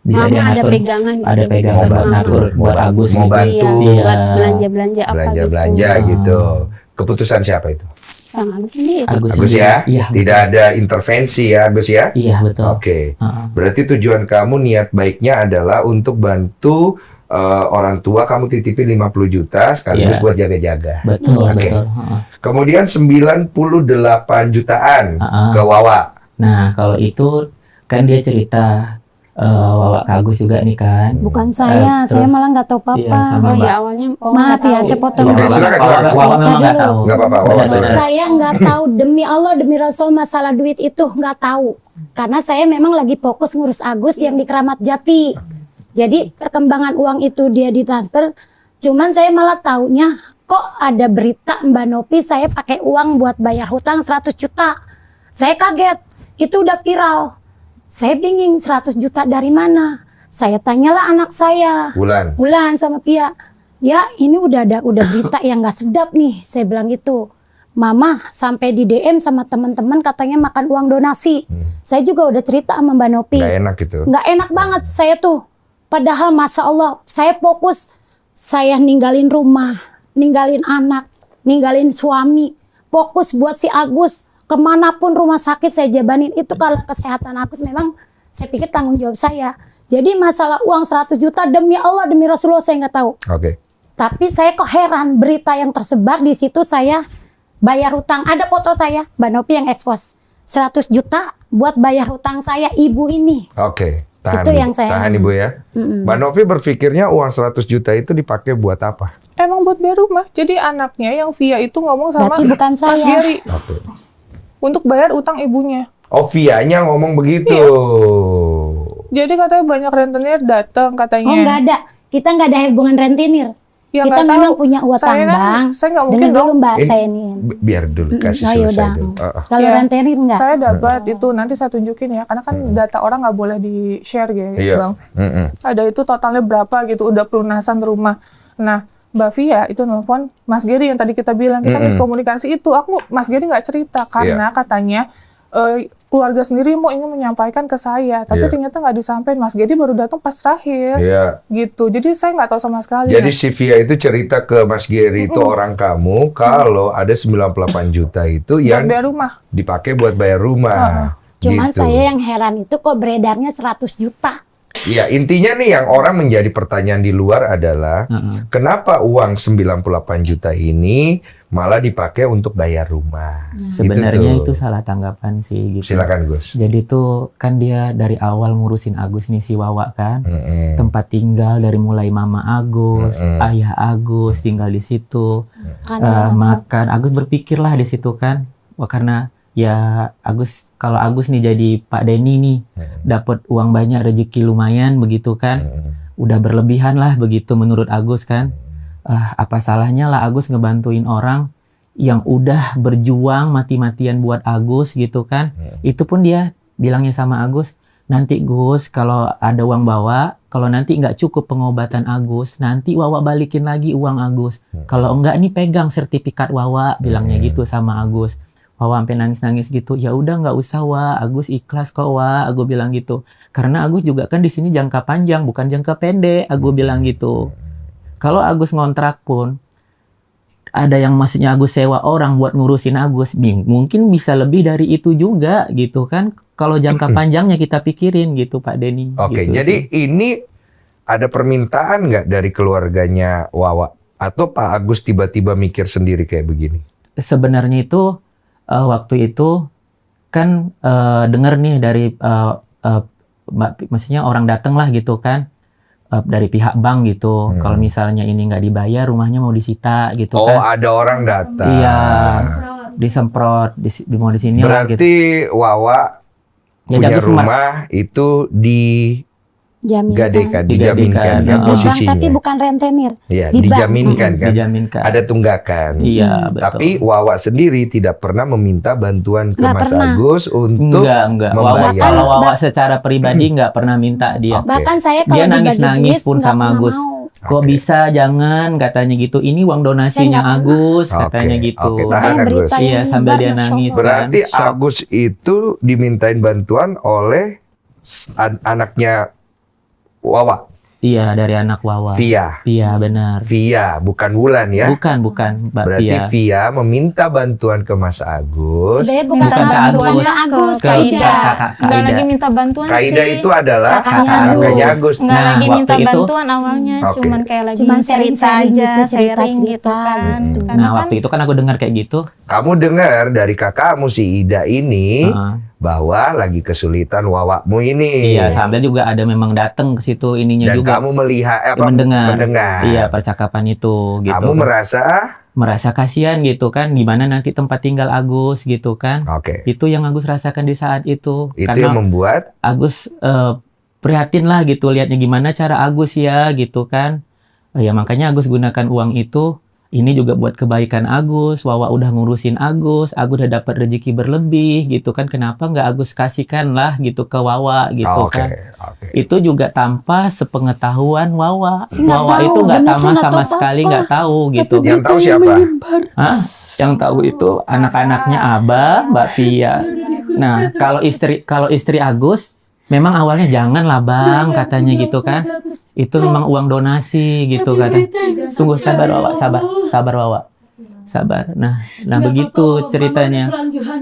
E: bisa dia
F: Mama ada
E: ngatur.
F: pegangan gitu.
E: Ada pegangan buat
F: Mama.
E: ngatur buat Agus
D: Mau
E: gitu.
D: bantu.
F: Iya,
E: Iya.
F: buat belanja-belanja apa
D: Belanja-belanja
F: gitu.
D: gitu. Keputusan siapa itu?
F: Bang Agus sendiri.
E: Agus
D: Agus
E: sendiri.
D: ya?
E: Iya.
D: Tidak ada intervensi ya, Agus ya?
E: Iya betul.
D: Oke.
E: Heeh.
D: Berarti tujuan kamu, niat baiknya adalah untuk bantu orang tua kamu titipin 50 juta sekaligus
E: Iya.
D: buat jaga-jaga.
E: Betul,
D: Oke.
E: betul. Heeh.
D: Kemudian 98 jutaan
E: Heeh.
D: ke Wawa.
E: Nah, kalau itu kan dia cerita Wawa ke Agus juga nih kan.
B: Bukan saya
E: terus-
B: malah nggak tahu
E: Iya,
B: apa.
E: sama
F: Oh
E: Mbak.
F: ya awalnya
B: Maaf ya, saya potong.
D: Oke, silakan, silakan.
E: Wawa memang nggak
B: Tadi
E: tahu.
D: Nggak apa-apa, Wawa.
E: Benar,
D: silakan.
E: benar.
B: Saya nggak tahu, demi Allah, demi Rasul, masalah duit itu nggak tahu. Karena saya memang lagi fokus ngurus Agus yang di Keramat Jati. Jadi perkembangan uang itu dia ditransfer. Cuman saya malah taunya kok ada berita Mbak Novi saya pakai uang buat bayar hutang 100 juta. Saya kaget, itu udah viral. Saya bingung 100 juta dari mana. Saya tanyalah anak saya.
D: Bulan.
B: Bulan sama Pia, ya ini udah berita yang nggak sedap nih, saya bilang gitu. Mama sampai di DM sama teman-teman katanya makan uang donasi. Saya juga udah cerita sama Mbak Nopi.
D: Nggak enak gitu.
B: Nggak enak banget saya tuh. Padahal Masya Allah, saya fokus. Saya ninggalin rumah, ninggalin anak, ninggalin suami. Fokus buat si Agus. Kemanapun rumah sakit saya jabanin. Itu kalau kesehatan Agus memang saya pikir tanggung jawab saya. Jadi masalah uang 100 juta demi Allah, demi Rasulullah saya nggak tahu.
D: Oke.
B: Tapi saya kok heran berita yang tersebar di situ saya bayar hutang. Ada foto saya, Mbak Nopi yang expose. 100 juta buat bayar hutang saya, ibu ini.
D: Oke. Tahan,
B: Itu
D: Ibu.
B: yang saya-
D: Tahan Ibu ya. Mbak Novi berpikirnya uang 100 juta itu dipakai buat apa?
A: Emang buat bayar rumah. Jadi anaknya yang Via itu ngomong sama
B: Berarti bukan
A: Mas
B: saya.
A: Gary
D: Oke.
A: untuk bayar utang ibunya.
D: Oh, Vianya ngomong begitu.
A: Jadi katanya banyak rentenir datang katanya.
B: Oh nggak ada, kita nggak ada hubungan rentenir.
A: Ya,
B: Kita
A: nggak
B: memang
A: tahu.
B: punya utang
A: Saya kan-
B: bang.
A: saya nggak mungkin
B: Dengar dulu
A: dong.
B: Mbak,
D: Ini-
B: saya ini.
D: Biar dulu kasih
B: Oh,
D: selesai
B: yaudah.
D: dulu.
B: Kalau
A: Ya,
B: rentenir nggak?
A: Saya dapat itu nanti saya tunjukin ya, karena kan data orang nggak boleh di share gitu,
D: Iya.
A: bang.
D: Mm-mm.
A: Ada itu totalnya berapa gitu, udah pelunasan rumah. Nah, Mbak Via itu nelfon Mas Gary yang tadi kita bilang kita miskomunikasi itu. Mas Gary nggak cerita karena katanya keluarga sendiri mau ingin menyampaikan ke saya, tapi
D: Iya.
A: ternyata nggak disampaikan. Mas Gary baru datang pas terakhir,
D: Iya.
A: gitu. Jadi saya nggak tahu sama sekali.
D: Jadi
A: ya.
D: si Via itu cerita ke Mas Gary itu orang kamu kalau ada 98 juta itu
A: Buat
D: yang
A: bayar rumah.
D: dipakai buat bayar rumah.
B: Cuman
D: Gitu.
B: saya yang heran itu kok beredarnya 100 juta.
D: Iya, intinya nih yang orang menjadi pertanyaan di luar adalah kenapa uang 98 juta ini malah dipakai untuk bayar rumah.
E: Sebenarnya itu
D: tuh.
E: salah tanggapan sih gitu.
D: Silakan Gus.
E: Jadi tuh kan dia dari awal ngurusin Agus nih si Wawa kan.
D: Mm-mm.
E: Tempat tinggal dari mulai mama Agus,
D: Mm-mm.
E: ayah Agus tinggal di situ.
B: Karena
E: Makan Agus berpikirlah di situ kan. Wah, karena ya Agus, kalau Agus nih jadi Pak Denny nih dapat uang banyak, rezeki lumayan begitu kan. Udah berlebihan lah begitu menurut Agus kan. Apa salahnya lah Agus ngebantuin orang yang udah berjuang mati-matian buat Agus gitu kan. Itu pun dia bilangnya sama Agus, nanti Gus kalau ada uang bawa, kalau nanti nggak cukup pengobatan Agus, nanti Wawa balikin lagi uang Agus. Kalau enggak nih pegang sertifikat Wawa, bilangnya gitu sama Agus. Wawa sampai nangis-nangis gitu, ya udah nggak usah Wa, Agus ikhlas kok Wa, Agus bilang gitu. Karena Agus juga kan di sini jangka panjang, bukan jangka pendek, Agus bilang gitu. Kalau Agus ngontrak pun, ada yang maksudnya Agus sewa orang buat ngurusin Agus, mungkin bisa lebih dari itu juga gitu kan. Kalau jangka panjangnya kita pikirin gitu Pak Denny.
D: Oke,
E: gitu
D: jadi
E: sih.
D: ini ada permintaan nggak dari keluarganya Wawa? Atau Pak Agus tiba-tiba mikir sendiri kayak begini?
E: Sebenarnya itu waktu itu kan denger nih dari maksudnya orang dateng lah gitu kan. Dari pihak bank gitu, kalau misalnya ini nggak dibayar, rumahnya mau disita gitu
D: Oh,
E: kan.
D: ada orang datang.
E: Iya, disemprot, mau di sini lah gitu.
D: Berarti Wawa
E: Jadi
D: punya
E: Agus
D: rumah itu digadekan, dijaminkan kan
E: Digadekan.
B: Di bank,
D: posisinya.
B: tapi bukan rentenir.
D: Iya,
B: di bank.
D: dijaminkan kan.
E: Dijaminkan.
D: Ada tunggakan.
E: Iya, betul.
D: Tapi Wawa sendiri tidak pernah meminta bantuan ke
B: Nggak
D: Mas
B: pernah.
D: Agus untuk
E: Enggak.
D: membayar.
E: Wawa, kalau Wawa secara pribadi nggak pernah minta dia.
D: Oke.
B: Bahkan saya kalau
E: Dia
B: dibagi
E: nangis-nangis
B: duit,
E: pun
B: nggak
E: sama
B: pernah
E: Agus.
B: mau.
E: Kok
D: Oke.
E: bisa, jangan katanya gitu. Ini uang donasinya
B: Saya nggak
E: Agus,
D: Oke,
E: katanya gitu.
D: oke, tahan,
B: Makanya
D: Agus.
B: berita
E: Iya,
B: ini
E: sambil dia
B: banyak
E: nangis.
B: shock.
D: Berarti
E: Shock.
D: Agus itu dimintain bantuan oleh anaknya Wawa,
E: Iya, dari anak Wawa.
D: Via.
E: Iya, benar.
D: Via, bukan Wulan ya.
E: Bukan, Mbak
D: Berarti
E: Tia.
D: Via meminta bantuan ke Mas Agus.
B: Sebenarnya
E: Bukan ke
B: bantuannya
E: Agus.
B: Agus,
E: Ke
B: Kaida.
E: kakak
C: Nggak
E: Kaida.
C: lagi minta bantuan
D: Kaida
C: sih.
D: itu adalah
B: Kakaknya
D: kakaknya Agus.
C: Nggak
E: Nah,
C: lagi
E: waktu
C: minta
E: itu-
C: bantuan awalnya,
D: Oke.
C: cuman kayak lagi
B: Cuman
C: cerita
B: sharing-sharing
C: aja,
B: gitu,
C: sharing gitu
B: cerita-cerita
C: kan.
B: gitu.
C: Karena
E: Nah,
C: kan
E: waktu itu kan aku dengar kayak gitu.
D: Kamu dengar dari kakakmu si Ida ini
E: Heeh.
D: bahwa lagi kesulitan Wawakmu ini.
E: Iya, sambil juga ada memang datang ke situ ininya
D: Dan
E: juga.
D: kamu melihat
E: mendengar.
D: mendengar.
E: Iya, percakapan itu gitu.
D: Kamu
E: merasa kasihan gitu kan, gimana nanti tempat tinggal Agus gitu kan.
D: Oke.
E: Itu yang Agus rasakan di saat itu.
D: Itu
E: Karena
D: yang membuat
E: Agus prihatin lah gitu lihatnya gimana cara Agus ya gitu kan. Ya makanya Agus gunakan uang itu ini juga buat kebaikan Agus, Wawa udah ngurusin Agus udah dapat rezeki berlebih gitu kan, kenapa nggak Agus kasihkan lah gitu ke Wawa gitu
D: Oke,
E: kan.
D: oke.
E: Itu juga tanpa sepengetahuan Wawa.
B: Saya nggak
E: Wawa
B: tahu,
E: itu nggak
B: bener, saya nggak
E: sama
B: tahu
E: sekali
B: apa-apa.
E: nggak tahu gitu.
D: Yang tahu siapa?
E: Hah? Yang tahu itu anak-anaknya Abah, Mbak Pia. Nah, kalau istri Agus memang awalnya jangan lah Bang katanya gitu kan. Itu memang uang donasi gitu kata. Tunggu sabar Wawa, sabar Wawa. Sabar. Nah begitu ceritanya.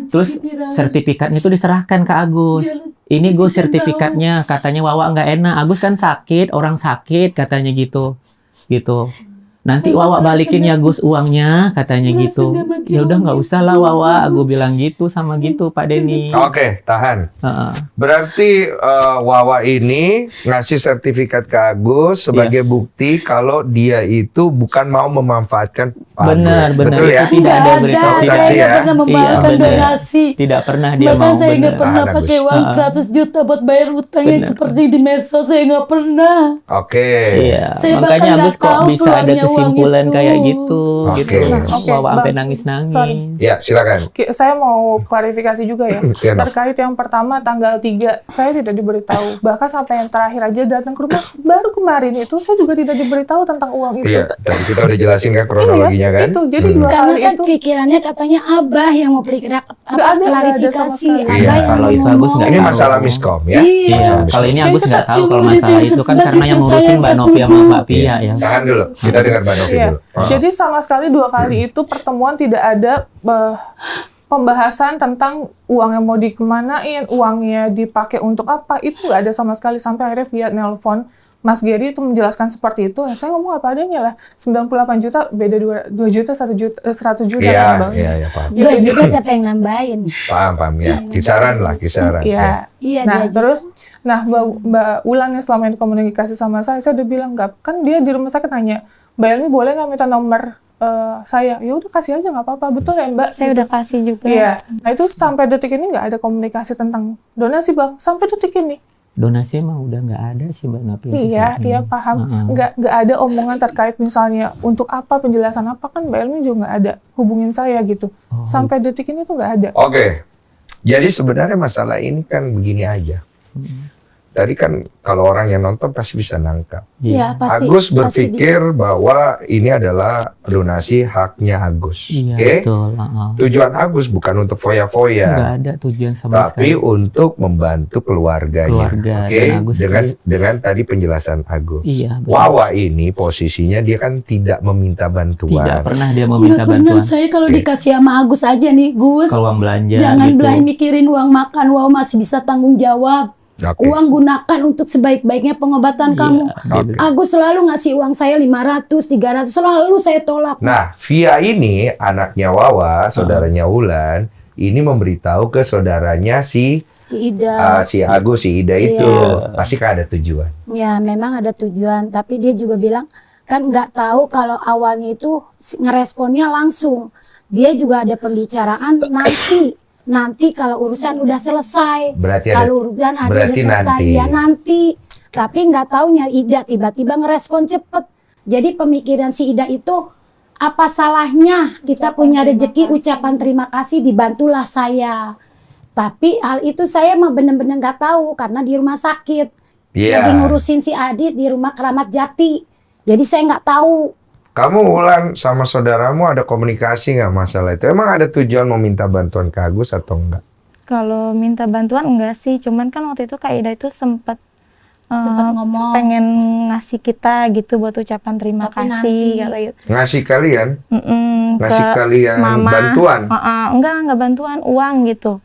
E: Terus sertifikatnya itu diserahkan ke Agus. Ini Gus sertifikatnya, katanya Wawa nggak enak. Agus kan sakit, orang sakit katanya gitu. Gitu. Nanti Wawa balikin ya Gus uangnya katanya gitu. Ya udah nggak usah lah Wawa, aku bilang gitu sama gitu Pak Denny.
D: Oke, tahan.
E: Heeh.
D: Berarti Wawa ini ngasih sertifikat ke Agus sebagai bukti kalau dia itu bukan mau memanfaatkan Pak
E: Benar,
D: Agus.
E: benar.
D: Betul ya?
E: Itu tidak ada
G: Nggak
E: berita
G: ada,
D: Saksi
G: saya
D: ya?
G: nggak pernah membayarkan
E: Iya, benar.
G: donasi.
E: Tidak pernah dia
G: Bahkan
E: mau
G: saya nggak
E: benar.
G: pernah
D: Tahan,
G: pakai
D: Agus.
G: uang
E: Ah.
G: 100 juta buat bayar utang yang
E: Benar.
G: seperti di medsos, saya nggak pernah.
D: Oke.
E: Iya,
G: Saya
E: makanya
G: bahkan
E: Agus
G: nggak
E: kok
G: tahu
E: bisa ada
G: keluarnya uang
E: kesimpulan
G: itu.
E: kayak gitu,
D: Oke.
E: gitu.
D: Nah,
A: oke,
E: Wawa sampai
A: Bang.
E: nangis-nangis.
A: Sorry.
D: Ya, silakan.
A: Saya mau klarifikasi juga ya.
D: Siap.
A: Terkait yang pertama tanggal 3, saya tidak diberitahu. Bahkan sampai yang terakhir aja datang ke rumah, baru kemarin itu saya juga tidak diberitahu tentang uang itu.
D: Iya, tadi kita udah jelasin kan kronologinya kan?
A: Itu. Jadi dua
B: Karena
A: kali
B: kan
A: itu
B: pikirannya katanya Abah yang mau
A: Nggak ada sama
B: klarifikasi,
A: sekali.
B: Abah
D: Iya,
B: yang
E: kalau itu
B: ngomong.
E: Agus nggak
D: Ini
E: tahu.
D: masalah miskom ya.
B: Iya.
E: Iya, kalau ini Agus nggak tahu kalau
G: Cuma
E: masalah
G: itu
E: itu kan
G: yang
E: karena yang
G: saya
E: ngurusin Mbak
G: nggak
E: Novi sama
G: tahu.
E: Mbak Pia ya.
D: Tahan dulu, kita dengar Mbak Novi
A: Iya.
D: dulu. Oh.
A: Jadi sama sekali dua kali itu pertemuan tidak ada pembahasan tentang uang yang mau dikemanain, uangnya dipakai untuk apa, itu nggak ada sama sekali. Sampai akhirnya via nelpon Mas Gary itu menjelaskan seperti itu. Saya ngomong apa adanya lah, 98 juta beda 2 juta, 1 juta, 100 juta
D: Iya,
A: kan Bang.
D: iya, paham.
B: Dua juga siapa yang nambahin?
D: Paham ya. Kisaran lah, kisaran.
A: Iya.
B: Iya,
A: Nah,
B: dia
A: terus, Mbak Ulan yang selama ini komunikasi sama saya udah bilang, nggak, kan dia di rumah sakit nanya, Mbak Elmi boleh nggak minta nomor saya? Ya udah kasih aja nggak apa-apa, betul ya Mbak?
C: Saya udah kasih juga.
A: Iya. Nah itu sampai detik ini nggak ada komunikasi tentang donasi Bang, sampai detik ini.
E: Donasi emang udah nggak ada sih Mbak Novi. untuk
A: Iya,
E: saat ini.
A: iya paham.
E: Heeh.
A: Nggak ada omongan terkait misalnya untuk apa, penjelasan apa, kan Mbak Elmi juga nggak ada hubungin saya gitu.
E: Oh,
A: Sampai detik ini tuh nggak ada.
D: Oke. Jadi sebenarnya masalah ini kan begini aja. Tadi kan kalau orang yang nonton pasti bisa nangkap.
B: Ya,
E: iya.
B: pasti.
D: Agus
B: pasti
D: berpikir bahwa ini adalah donasi haknya Agus.
E: Iya,
D: Oke?
E: betul. Heeh.
D: Tujuan Agus bukan untuk
E: Nggak
D: foya-foya,
E: ada tujuan sama
D: tapi
E: sekali.
D: untuk membantu keluarganya.
E: Keluarga
D: Oke?
E: dan Agus
D: Dengan tadi penjelasan Agus.
E: Iya, betul.
D: Wawa ini posisinya dia kan tidak meminta bantuan.
E: Tidak pernah dia
G: Nggak
E: meminta
G: pernah,
E: bantuan.
G: saya kalau
D: Oke.
G: dikasih sama Agus aja nih, Gus.
E: Kalau uang belanja
G: Jangan
E: gitu.
G: belanja mikirin uang makan, wow masih bisa tanggung jawab.
D: Oke.
G: Uang gunakan untuk sebaik-baiknya pengobatan
E: Iya,
G: kamu.
E: dia bilang.
G: Agus selalu ngasih uang saya 500, 300, selalu saya tolak.
D: Nah, Via ini anaknya Wawa, saudaranya Wulan, ini memberitahu ke saudaranya si
B: Si Ida.
D: si Agus, si Ida itu.
B: Iya.
D: Pasti kan ada tujuan.
B: Ya memang ada tujuan, tapi dia juga bilang kan nggak tahu kalau awalnya itu ngeresponnya langsung. Dia juga ada pembicaraan nanti kalau urusan udah selesai.
D: Berarti ada
B: Kalau urusan ada
D: berarti
B: udah selesai
D: nanti.
B: ya nanti. Tapi nggak taunya Ida tiba-tiba ngerespon cepet. Jadi pemikiran si Ida itu apa salahnya kita punya rezeki, ucapan terima kasih, dibantulah saya. Tapi hal itu saya mah bener-bener nggak tahu karena di rumah sakit.
D: Iya.
B: Lagi ngurusin si Adit di rumah Keramat Jati. Jadi saya nggak tahu.
D: Kamu Wulan sama saudaramu ada komunikasi nggak masalah itu? Emang ada tujuan meminta bantuan ke Agus atau enggak?
C: Kalau minta bantuan enggak sih, cuman kan waktu itu Kak Ida itu sempat
B: Sempat ngomong.
C: pengen ngasih kita gitu buat ucapan terima
B: Tapi
C: kasih
B: nanti.
C: kata gitu.
D: Ngasih kalian? Ngasih
C: Ke
D: kalian
C: mama.
D: bantuan?
C: Enggak bantuan, uang gitu.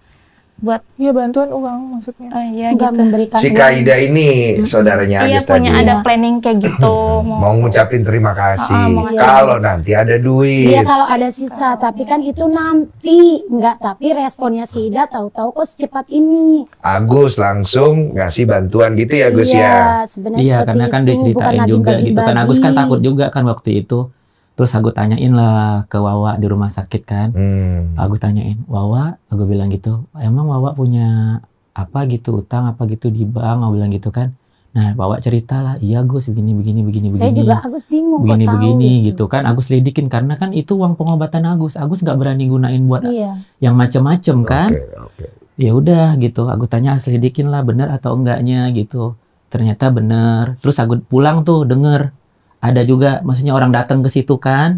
C: Buat
A: Iya bantuan uang maksudnya.
C: ya
B: Nggak
C: gitu.
B: memberikan
D: Si
B: uang.
D: Kaida ini saudaranya
C: Iya
D: Agus tadi.
C: punya ada planning kayak gitu.
D: Mau ngucapin terima kasih.
C: mau ngasih.
D: Kalau nanti ada duit.
B: Iya kalau ada sisa, tapi kan itu nanti enggak. Tapi responnya si Ida tahu-tahu kok secepat ini.
D: Agus langsung ngasih bantuan gitu ya Gus ya.
B: Iya, sebenarnya
E: Iya,
B: seperti
E: karena kan
B: itu,
E: diceritain
B: bukan lagi
E: juga gitu kan. Agus kan
B: bagi-bagi.
E: takut juga kan waktu itu. Terus aku tanyain lah ke Wawa di rumah sakit kan. Aku tanyain, Wawa, aku bilang gitu, emang Wawa punya apa gitu, utang apa gitu di bank, aku bilang gitu kan. Nah, bawa cerita lah, iya Gus begini
B: Saya juga Agus bingung kok tahu
E: begini
B: gitu.
E: gitu kan. Agus lidikin karena kan itu uang pengobatan Agus nggak berani gunain buat
B: Iya.
E: yang macem-macem kan.
D: Oke.
E: Ya udah gitu, aku tanya selidikin lah bener atau enggaknya gitu. Ternyata bener. Terus aku pulang tuh denger ada juga, maksudnya orang datang ke situ kan,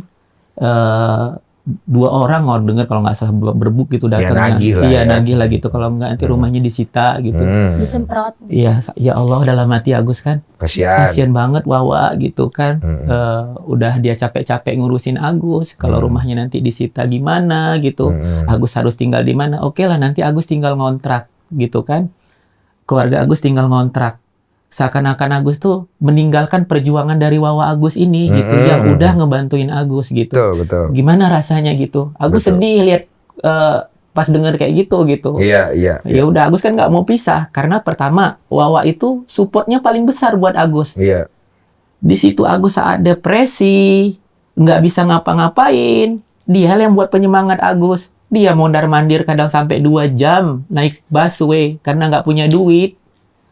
E: 2 orang denger kalau nggak salah berbuk gitu datangnya.
D: nagih lah
E: Iya
D: ya.
E: nagih lah gitu, kalau enggak nanti rumahnya disita gitu.
B: Disemprot.
E: Iya, ya Allah dalam hati Agus kan,
D: Kasihan.
E: kasihan banget Wawa gitu kan. Udah dia capek-capek ngurusin Agus, kalau rumahnya nanti disita gimana gitu. Agus harus tinggal di mana? Oke lah, nanti Agus tinggal ngontrak gitu kan. Keluarga Agus tinggal ngontrak. Seakan-akan Agus tuh meninggalkan perjuangan dari Wawa Agus ini gitu, yang udah ngebantuin Agus gitu.
D: Betul.
E: Gimana rasanya gitu? Agus
D: Betul.
E: sedih lihat pas denger kayak gitu.
D: Iya.
E: Ya udah, Agus kan nggak mau pisah karena pertama Wawa itu supportnya paling besar buat Agus.
D: Iya.
E: Di situ Agus saat depresi, nggak bisa ngapa-ngapain. Dia yang buat penyemangat Agus. Dia mondar-mandir kadang sampai 2 jam naik busway karena nggak punya duit.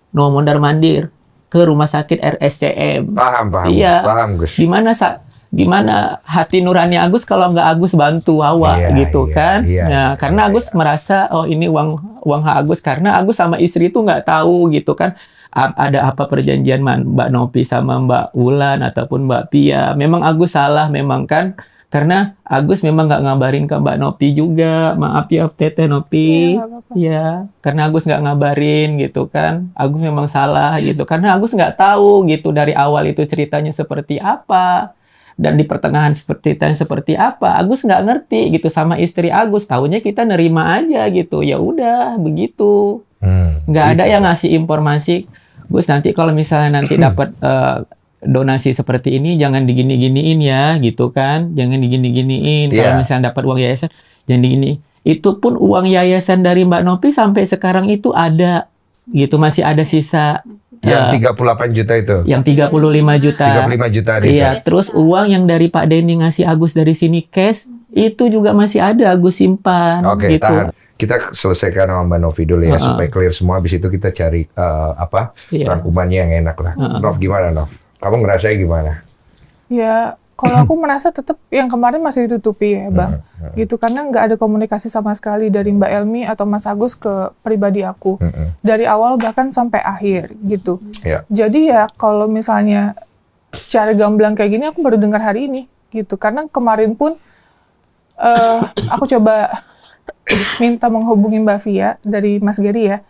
E: No mondar-mandir ke rumah sakit RSCM.
D: Paham.
E: Iya.
D: Paham, Gus.
E: Gimana hati nurani Agus kalau nggak Agus bantu Wawa gitu kan? Nah, karena Agus merasa ini uang hak Agus, karena Agus sama istri itu nggak tahu gitu kan. Ada apa perjanjian Mbak Nopi sama Mbak Wulan ataupun Mbak Pia. Memang Agus salah memang kan. Karena Agus memang nggak ngabarin ke Mbak Nopi juga. Maaf ya Teteh Nopi. Ya, karena Agus nggak ngabarin gitu kan. Agus memang salah gitu. Karena Agus nggak tahu gitu dari awal itu ceritanya seperti apa. Dan di pertengahan ceritanya seperti apa. Agus nggak ngerti gitu sama istri Agus. Taunya kita nerima aja gitu. Ya udah begitu. Nggak ada yang ngasih informasi. Gus nanti kalau misalnya nanti dapat donasi seperti ini jangan digini-giniin ya gitu kan, jangan digini-giniin. Kalau misalnya dapat uang yayasan jangan digini. Itu pun uang yayasan dari Mbak Nopi sampai sekarang itu ada gitu, masih ada sisa
D: Yang 38 juta itu.
E: yang 35 juta.
D: 35 juta itu.
E: Iya, terus uang yang dari Pak Denny ngasih Agus dari sini cash itu juga masih ada Agus simpan.
D: Oke,
E: gitu.
D: tahan. Kita selesaikan sama Mbak Novi dulu ya supaya clear semua. Habis itu kita cari rangkumannya yang enak lah. Nov gimana Nov? Kamu ngerasain gimana?
A: Ya, kalau aku merasa tetap yang kemarin masih ditutupi ya, Bang. Gitu, karena nggak ada komunikasi sama sekali dari Mbak Elmi atau Mas Agus ke pribadi aku. Dari awal bahkan sampai akhir, gitu. Jadi ya, kalau misalnya secara gamblang kayak gini, aku baru dengar hari ini, gitu. Karena kemarin pun aku coba minta menghubungi Mbak Via dari Mas Geri ya.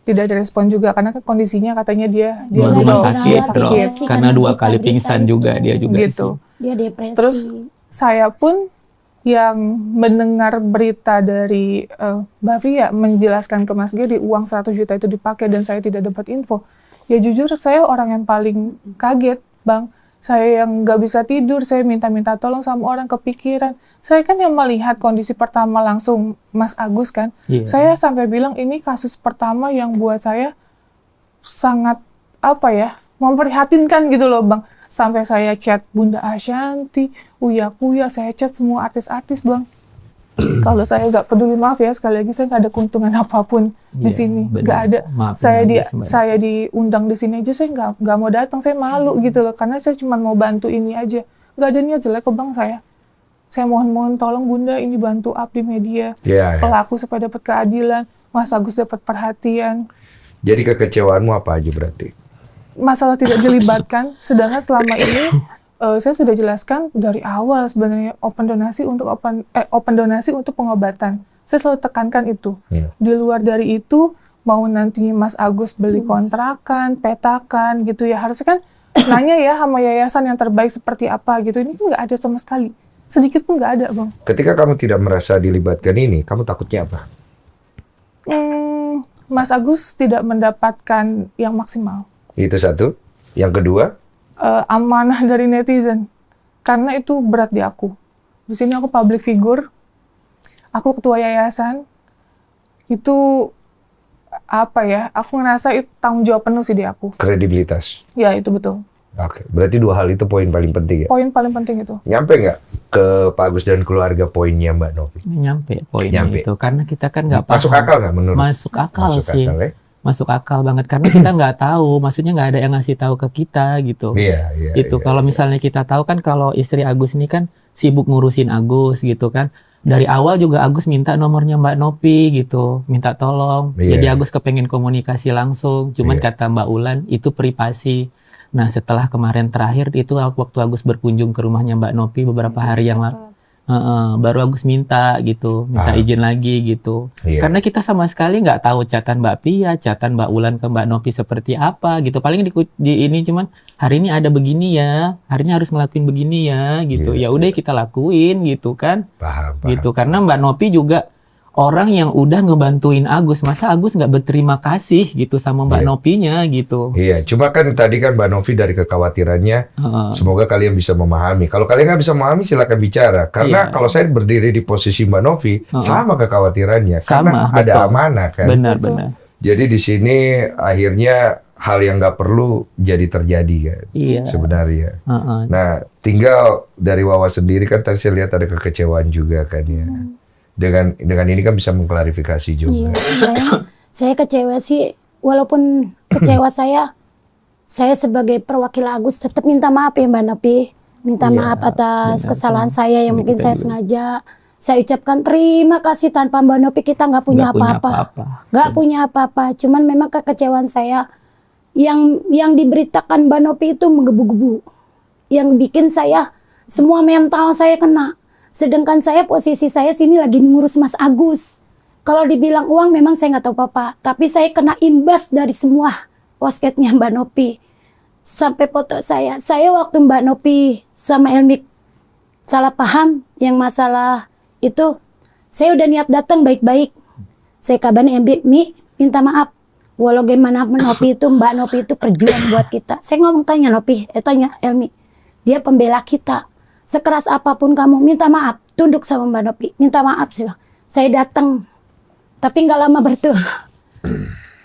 A: Tidak ada respon juga karena kondisinya katanya dia
E: rumah sakit,
B: sakit.
E: karena 2 kali pingsan juga dia juga
A: gitu.
B: Dia depresi.
A: Terus saya pun yang mendengar berita dari Mbak Via menjelaskan ke Mas Geri uang 100 juta itu dipakai dan saya tidak dapat info. Ya jujur saya orang yang paling kaget, Bang. Saya yang nggak bisa tidur, saya minta-minta tolong sama orang, kepikiran. Saya kan yang melihat kondisi pertama langsung Mas Agus kan. Saya sampai bilang ini kasus pertama yang buat saya sangat memprihatinkan gitu loh, Bang. Sampai saya chat Bunda Ashanti, Uya Kuya, saya chat semua artis-artis, Bang. Kalau saya nggak peduli, maaf ya, sekali lagi saya nggak ada keuntungan apapun di sini, nggak ada. Saya diundang di sini aja, saya nggak mau datang, saya malu gitu loh, karena saya cuma mau bantu ini aja, nggak ada niat jelek ke Bang saya. Saya mohon tolong Bunda ini bantu up di media, pelaku supaya dapat keadilan, Mas Agus dapat perhatian.
D: Jadi kekecewaanmu apa aja berarti?
A: Masalah tidak dilibatkan, sedangkan selama ini saya sudah jelaskan dari awal sebenarnya open donasi untuk pengobatan. Saya selalu tekankan itu. Di luar dari itu, mau nantinya Mas Agus beli kontrakan, petakan gitu ya, harusnya kan nanya ya sama yayasan yang terbaik seperti apa gitu. Ini kan nggak ada sama sekali. Sedikit pun nggak ada, Bang.
D: Ketika kamu tidak merasa dilibatkan ini, kamu takutnya apa?
A: Mas Agus tidak mendapatkan yang maksimal.
D: Itu satu. Yang kedua?
A: Amanah dari netizen, karena itu berat di aku. Di sini aku public figure, aku ketua yayasan, itu aku ngerasa itu tanggung jawab penuh sih di aku.
D: Kredibilitas.
A: Ya itu betul.
D: Oke, berarti 2 hal itu poin paling penting ya?
A: Poin paling penting itu.
D: Nyampe nggak ke Pak Agus dan keluarga poinnya Mbak Novi?
E: Nyampe poinnya itu, karena kita kan nggak
D: masuk akal nggak menurut?
E: Masuk akal sih.
D: Ya?
E: masuk akal banget karena kita nggak tahu, maksudnya nggak ada yang ngasih tahu ke kita gitu.
D: Iya, iya.
E: Itu
D: iya,
E: kalau
D: iya.
E: misalnya kita tahu kan kalau istri Agus ini kan sibuk ngurusin Agus gitu kan. Dari awal juga Agus minta nomornya Mbak Nopi gitu, minta tolong.
D: Iya.
E: Jadi Agus kepengen komunikasi langsung, cuman
D: Iya.
E: kata Mbak Ulan itu privasi. Nah setelah kemarin terakhir itu waktu Agus berkunjung ke rumahnya Mbak Nopi beberapa hari yang lalu, baru Agus minta gitu, minta izin lagi gitu.
D: Iya.
E: Karena kita sama sekali nggak tahu catatan Mbak Pia, catatan Mbak Ulan ke Mbak Nopi seperti apa gitu. Paling di ini cuman hari ini ada begini ya, hari ini harus ngelakuin begini ya gitu.
D: Iya,
E: Ya udah kita lakuin gitu kan.
D: Paham.
E: Gitu. Karena Mbak Nopi juga orang yang udah ngebantuin Agus, masa Agus nggak berterima kasih gitu sama Mbak
D: Iya.
E: Nopinya gitu.
D: Iya, cuma kan tadi kan Mbak Novi dari kekhawatirannya,
E: Heeh.
D: semoga kalian bisa memahami. Kalau kalian nggak bisa memahami, silakan bicara. Karena
E: Iya.
D: kalau saya berdiri di posisi Mbak Novi, sama kekhawatirannya. Karena
E: Sama,
D: ada
E: betul.
D: amanah kan.
E: Benar-benar.
D: Jadi di sini akhirnya hal yang nggak perlu jadi terjadi kan.
E: Iya.
D: Sebenarnya.
E: Heeh.
D: Nah, tinggal dari Wawa sendiri kan tadi saya lihat ada kekecewaan juga kan ya. Dengan ini kan bisa mengklarifikasi juga.
B: Iya, saya kecewa sih, walaupun kecewa saya sebagai perwakilan Agus tetap minta maaf ya Mbak Nopi. Minta
E: Iya,
B: maaf atas
E: benar.
B: kesalahan saya yang
E: Ini
B: mungkin
E: kita
B: saya
E: juga.
B: sengaja. Saya ucapkan terima kasih, tanpa Mbak Nopi kita nggak punya
E: Nggak punya
B: apa-apa.
E: apa-apa.
B: Nggak punya apa-apa, cuman memang kekecewaan saya yang diberitakan Mbak Nopi itu menggebu-gebu. Yang bikin saya, semua mental saya kena. Sedangkan saya, posisi saya sini lagi ngurus Mas Agus. Kalau dibilang uang memang saya nggak tahu apa-apa, tapi saya kena imbas dari semua posketnya Mbak Nopi. Sampai foto saya waktu Mbak Nopi sama Elmi salah paham yang masalah itu, saya udah niat datang baik-baik. Saya kabarin Elmi, minta maaf. Walau gimana Nopi itu, Mbak Nopi itu perjuangan buat kita. Saya ngomong tanya Nopi, tanya Elmi, dia pembela kita. Sekeras apapun kamu, minta maaf. Tunduk sama Mbak Nopi, minta maaf. Saya datang, tapi nggak lama bertuh.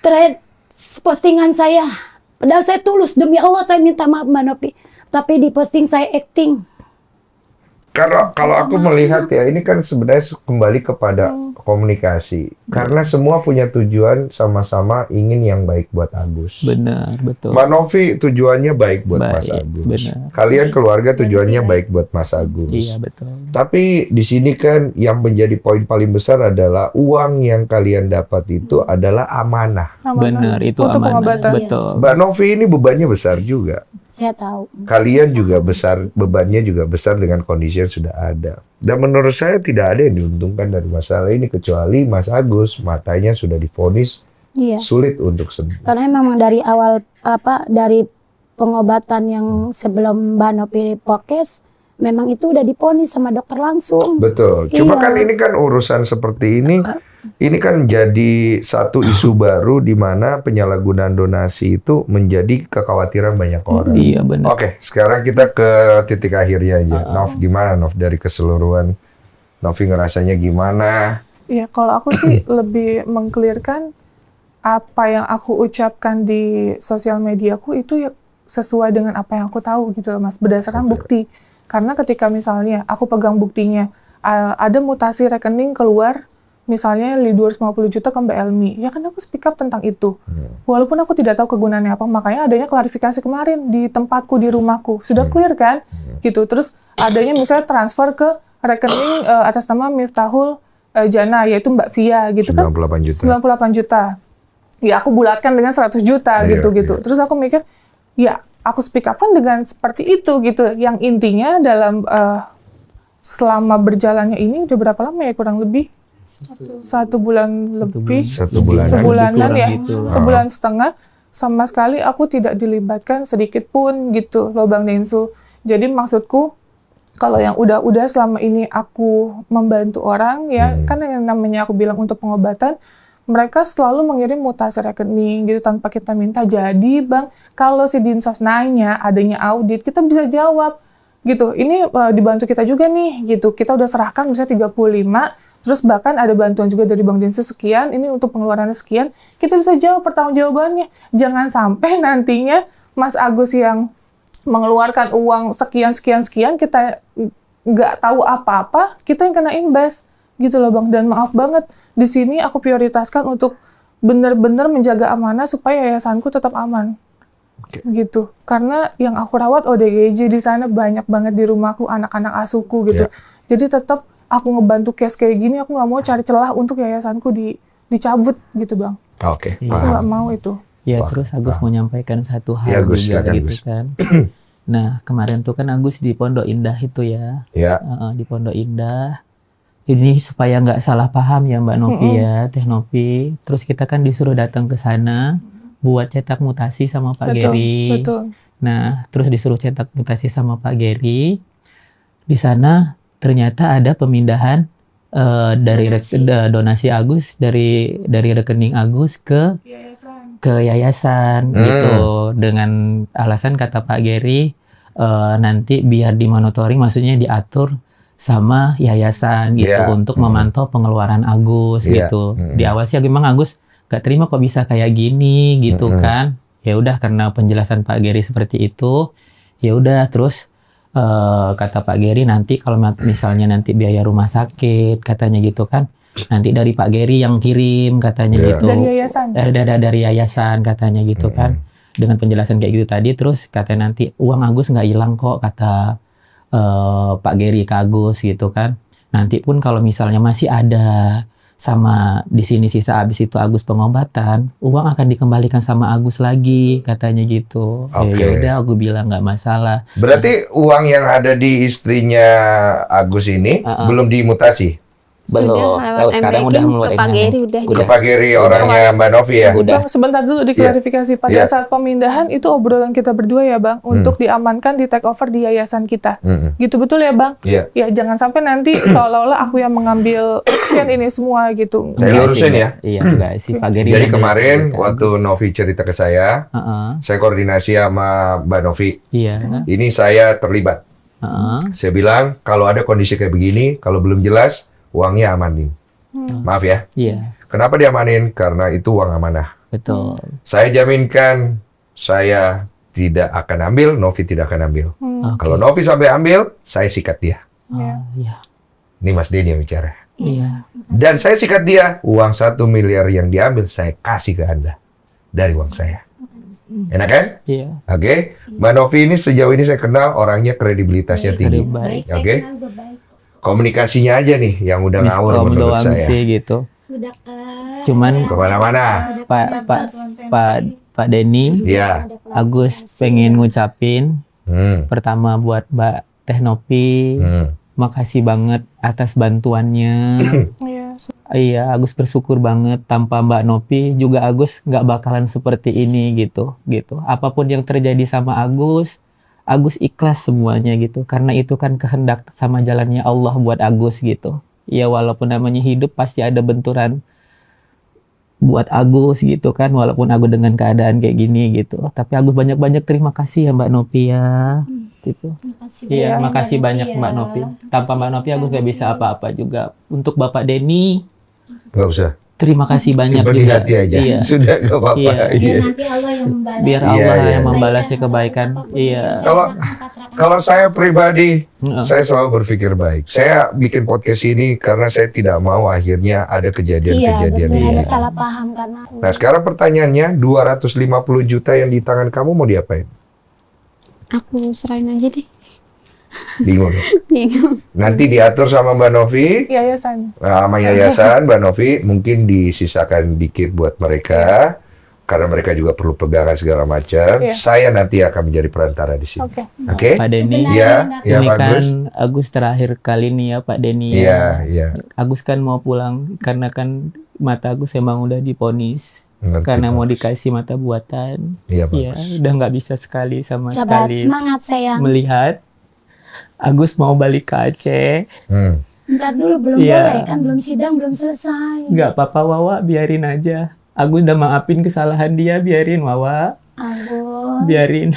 B: Terakhir postingan saya, padahal saya tulus, demi Allah saya minta maaf Mbak Nopi. Tapi di posting saya acting.
D: Kalau aku melihat ya, ini kan sebenarnya kembali kepada komunikasi. Karena semua punya tujuan sama-sama ingin yang baik buat Agus.
E: Benar, betul.
D: Mbak Novi tujuannya baik buat Mas
E: Baik,
D: Agus.
E: benar.
D: Kalian keluarga tujuannya baik buat Mas Agus.
E: Iya, betul.
D: Tapi di sini kan yang menjadi poin paling besar adalah uang yang kalian dapat itu adalah amanah.
E: Benar, itu
A: untuk
E: amanah.
A: pengobatan.
E: Betul.
D: Mbak Novi ini bebannya besar juga.
B: Saya tahu.
D: Kalian juga besar, bebannya juga besar dengan kondisi yang sudah ada. Dan menurut saya tidak ada yang diuntungkan dari masalah ini kecuali Mas Agus, matanya sudah divonis
B: Iya.
D: sulit untuk sembuh.
B: Karena memang dari awal dari pengobatan yang sebelum Mbak Nopi Pokes, memang itu udah diponis sama dokter langsung.
D: Betul. Cuma
B: Iya.
D: kan ini kan urusan seperti ini kan jadi satu isu baru di mana penyalahgunaan donasi itu menjadi kekhawatiran banyak orang.
E: Iya, benar.
D: Oke, sekarang kita ke titik akhirnya aja. Nov, gimana Nov dari keseluruhan? Novi ngerasanya gimana?
A: Ya, kalau aku sih lebih mengklirkan apa yang aku ucapkan di sosial mediaku itu ya sesuai dengan apa yang aku tahu gitu loh Mas, berdasarkan bukti. Karena ketika misalnya aku pegang buktinya, ada mutasi rekening keluar, misalnya 250 juta ke Mbak Elmi, ya kan aku speak up tentang itu. Walaupun aku tidak tahu kegunaannya apa, makanya adanya klarifikasi kemarin di tempatku, di rumahku. Sudah clear kan? Gitu. Terus adanya misalnya transfer ke rekening atas nama Miftahul Jana, yaitu Mbak Via gitu kan.
D: 98 juta.
A: 98 juta. Ya aku bulatkan dengan 100 juta
D: Iya,
A: gitu-gitu.
D: iya.
A: Terus aku mikir, ya aku speak up kan dengan seperti itu gitu. Yang intinya dalam selama berjalannya ini udah berapa lama ya, kurang lebih 1 bulan lebih, sebulanan ya, sebulan setengah, sama sekali aku tidak dilibatkan sedikit pun gitu loh Bang Densu. Jadi maksudku, kalau yang udah selama ini aku membantu orang ya, kan yang namanya aku bilang untuk pengobatan, mereka selalu mengirim mutasi rekening gitu tanpa kita minta. Jadi Bang, kalau si Dinsos nanya adanya audit, kita bisa jawab gitu. Ini dibantu kita juga nih gitu. Kita udah serahkan misalnya 35, terus bahkan ada bantuan juga dari Bang Densus sekian, ini untuk pengeluarannya sekian, kita bisa jawab pertanggungjawabannya. Jangan sampai nantinya Mas Agus yang mengeluarkan uang sekian, kita nggak tahu apa-apa, kita yang kena imbas, gitu loh Bang. Dan maaf banget, di sini aku prioritaskan untuk bener-bener menjaga amanah supaya yayasanku tetap aman. Gitu. Karena yang aku rawat ODGJ di sana banyak banget di rumahku, anak-anak asuhku gitu. Jadi tetap aku ngebantu case kayak gini, aku nggak mau cari celah untuk yayasanku dicabut gitu Bang.
D: Oke,
A: Aku
D: paham.
A: nggak mau itu.
E: Ya,
D: Wah,
E: terus Agus mau nyampaikan satu
D: Ya,
E: hal
D: Gus,
E: juga
D: silakan,
E: gitu
D: Gus.
E: kan. Nah, kemarin tuh kan Agus di Pondok Indah itu ya.
D: Ya,
E: Di Pondok Indah. Ini supaya nggak salah paham ya Mbak Novi ya, Teh Novi. Terus kita kan disuruh datang ke sana buat cetak mutasi sama Pak Geri.
A: Betul.
E: Nah, terus disuruh cetak mutasi sama Pak Geri. Di sana ternyata ada pemindahan donasi Agus dari rekening Agus ke yayasan gitu, dengan alasan kata Pak Geri nanti biar dimonitoring, maksudnya diatur sama yayasan gitu untuk memantau pengeluaran Agus gitu. Diawasi memang Agus gak terima kok bisa kayak gini gitu kan. Ya udah, karena penjelasan Pak Geri seperti itu, ya udah terus kata Pak Geri nanti kalau misalnya nanti biaya rumah sakit katanya gitu kan, nanti dari Pak Geri yang kirim katanya gitu.
A: Dari yayasan.
E: Dari yayasan katanya gitu kan. Dengan penjelasan kayak gitu tadi, terus katanya nanti uang Agus nggak hilang kok kata Pak Geri ke Agus gitu kan. Nanti pun kalau misalnya masih ada sama di sini sisa habis itu Agus pengobatan, uang akan dikembalikan sama Agus lagi katanya gitu. Ya udah, aku bilang nggak masalah.
D: berarti uang yang ada di istrinya Agus ini belum dimutasi?
E: Belum.
F: Sudah, lewat
E: Sekarang
F: MBK
E: udah
F: ke
E: meluarin
F: Pak Geri udah.
D: Ke Pak Geri orangnya Mbak Novi ya?
E: Udah.
A: Bang, sebentar dulu diklarifikasi. Pada saat pemindahan itu obrolan kita berdua ya Bang, untuk diamankan di take over di yayasan kita. Gitu betul ya Bang?
D: Iya.
A: Ya jangan sampai nanti seolah-olah aku yang mengambil action ini semua gitu.
D: Saya lurusin ya.
E: Iya, enggak sih Pak Geri.
D: Jadi
E: udah
D: kemarin
E: cerita ke
D: waktu
E: Agus.
D: Novi cerita ke saya koordinasi sama Mbak Novi.
E: Iya.
D: Ini saya terlibat. Saya bilang kalau ada kondisi kayak begini, kalau belum jelas, uangnya amanin. Maaf ya.
E: Iya,
D: Kenapa diamanin? Karena itu uang amanah.
E: betul.
D: Saya jaminkan saya tidak akan ambil, Novi tidak akan ambil.
E: Oke.
D: Kalau Novi sampai ambil, saya sikat dia.
E: Iya.
D: Ini Mas Denny yang bicara.
E: Iya.
D: Dan saya sikat dia, uang 1 miliar yang diambil saya kasih ke Anda dari uang saya. Enak kan?
E: Iya.
D: Oke. Mbak Novi ini sejauh ini saya kenal orangnya kredibilitasnya tinggi.
E: Baik.
D: Oke. Komunikasinya aja nih yang udah ngawur
E: Miskom
D: menurut
E: doang
D: saya.
E: sih gitu.
G: Udah kan.
E: Cuman
D: Kemana-mana.
E: Pak Denny,
D: Iya.
E: Agus pengen ngucapin
D: Hmm.
E: pertama buat Mbak Teh Novi, makasih banget atas bantuannya.
A: Iya.
E: Iya, Agus bersyukur banget, tanpa Mbak Novi juga Agus nggak bakalan seperti ini gitu. Apapun yang terjadi sama Agus ikhlas semuanya gitu. Karena itu kan kehendak sama jalannya Allah buat Agus gitu. Ya walaupun namanya hidup pasti ada benturan buat Agus gitu kan, walaupun Agus dengan keadaan kayak gini gitu. Tapi Agus banyak-banyak terima kasih ya Mbak Novi ya. Gitu. Iya, makasih banyak Mbak Novi. Tanpa Mbak Novi Agus nggak bisa apa-apa juga. Untuk Bapak Denny,
D: Nggak usah.
E: terima kasih banyak
D: Simpan di
E: juga.
D: hati aja.
E: Iya.
D: Sudah nggak apa-apa.
E: Iya.
D: Iya.
G: Biar nanti Allah yang membalas.
E: Biar
D: Iya,
E: Allah
D: iya.
E: yang membalasnya kebaikan. Iya.
D: Kalau saya pribadi, saya selalu berpikir baik. Saya bikin podcast ini karena saya tidak mau akhirnya ada
G: Iya,
D: kejadian-kejadian
G: betul.
D: ini.
G: Ada salah paham karena
D: Nah, sekarang pertanyaannya, 250 juta yang di tangan kamu mau diapain?
F: Aku serahin aja deh.
D: Bingung.
F: Bingung.
D: Nanti diatur sama Mbak Novi,
A: Yayasan.
D: sama yayasan Mbak Novi, mungkin disisakan dikit buat mereka, karena mereka juga perlu pegangan segala macam.
A: Iya.
D: Saya nanti akan menjadi perantara di sini.
A: Oke.
D: Oke?
E: Pak Denny,
D: Ya, ya
E: ini
D: Pak
E: kan
D: Gus.
E: Agus terakhir kali nih ya Pak Denny.
D: Iya, iya.
E: Agus kan mau pulang karena kan mata Agus emang udah diponis.
D: Ngerti,
E: Karena
D: Pak.
E: mau dikasih mata buatan.
D: Iya, Pak
E: Iya,
D: Gus.
E: udah nggak bisa sekali sama
G: sabar,
E: sekali
G: semangat sayang.
E: melihat Agus mau balik ke Aceh.
D: Hmm.
G: Bentar dulu, belum
E: Iya.
G: boleh kan, belum sidang, belum selesai.
E: Nggak apa-apa Wawa, biarin aja. Agus udah maafin kesalahan dia, biarin Wawa.
G: Agus.
E: Biarin.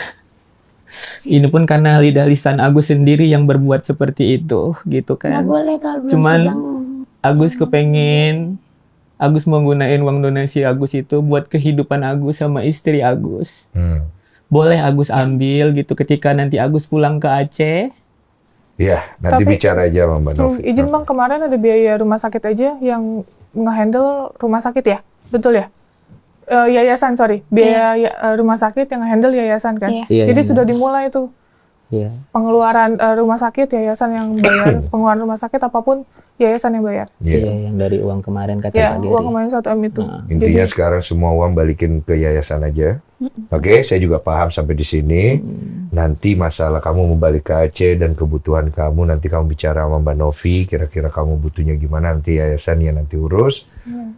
E: Ini pun karena lidah-lisan Agus sendiri yang berbuat seperti itu, gitu
G: Nggak
E: kan.
G: boleh kalau belum
E: Cuman
G: sidang.
E: Agus kepengen, Agus mau gunain uang donasi Agus itu buat kehidupan Agus sama istri Agus.
D: Hmm.
E: Boleh Agus ambil gitu ketika nanti Agus pulang ke Aceh.
D: Iya, nanti
A: Tapi-
D: bicara aja sama Mbak Novi.
A: Izin Bang, kemarin ada biaya rumah sakit aja yang ngehandle rumah sakit ya? Betul ya? Yayasan, biaya rumah sakit yang handle yayasan kan.
F: Iya.
E: Iya,
A: Jadi
E: yang
A: sudah dimulai tuh
E: Iya.
A: pengeluaran rumah sakit, yayasan yang bayar pengeluaran rumah sakit apapun yayasan yang bayar.
E: Iya,
D: Iya.
E: yang dari uang kemarin kata
A: Ya,
E: Pak
A: uang
E: Geri.
A: kemarin 1 M itu.
E: Nah,
D: Intinya
A: Jadi
D: sekarang semua uang balikin ke yayasan aja. Oke, saya juga paham sampai di sini. Nanti masalah kamu mau balik ke Aceh dan kebutuhan kamu, nanti kamu bicara sama Mbak Novi, kira-kira kamu butuhnya gimana, nanti yayasan ya nanti urus.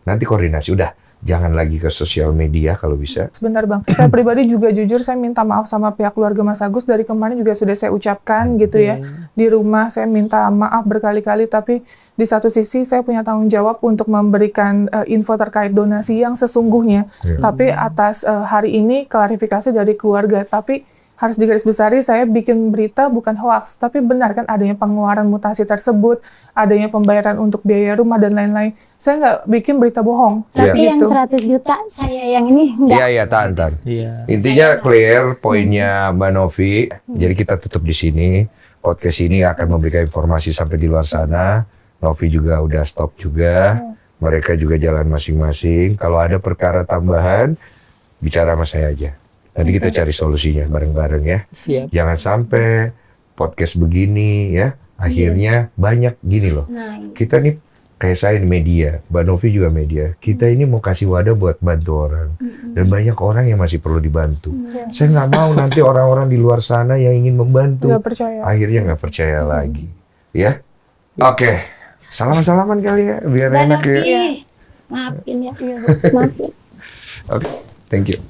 D: Nanti koordinasi, udah. Jangan lagi ke sosial media kalau bisa.
A: sebentar Bang, saya pribadi juga jujur saya minta maaf sama pihak keluarga Mas Agus, dari kemarin juga sudah saya ucapkan gitu ya. Di rumah saya minta maaf berkali-kali, tapi di satu sisi saya punya tanggung jawab untuk memberikan info terkait donasi yang sesungguhnya. Tapi atas hari ini klarifikasi dari keluarga, tapi harus digarisbesari saya bikin berita bukan hoax, tapi benar kan adanya pengeluaran mutasi tersebut, adanya pembayaran untuk biaya rumah dan lain-lain. Saya nggak bikin berita bohong.
B: Tapi yang
A: Gitu.
B: 100 juta saya yang ini enggak.
D: Iya, tahan.
E: Iya.
D: Intinya clear poinnya Mbak Novi. Jadi kita tutup di sini. Podcast ini akan memberikan informasi sampai di luar sana. Novi juga udah stop juga. Mereka juga jalan masing-masing. Kalau ada perkara tambahan, bicara sama saya aja. Nanti kita cari solusinya bareng-bareng ya.
E: Siap.
D: Jangan sampai podcast begini ya. Akhirnya banyak gini loh.
B: Nah,
D: Kita nih kayak saya di media, Mbak Novi juga media. Kita ini mau kasih wadah buat bantu orang. Dan banyak orang yang masih perlu dibantu. Saya nggak mau nanti orang-orang di luar sana yang ingin membantu.
A: Nggak percaya.
D: Akhirnya nggak percaya lagi. Ya? Oke. Salam-salaman kali ya, biar
B: Mbak
D: enak ya.
B: Novi, maafin ya. Maafin.
D: Oke, thank you.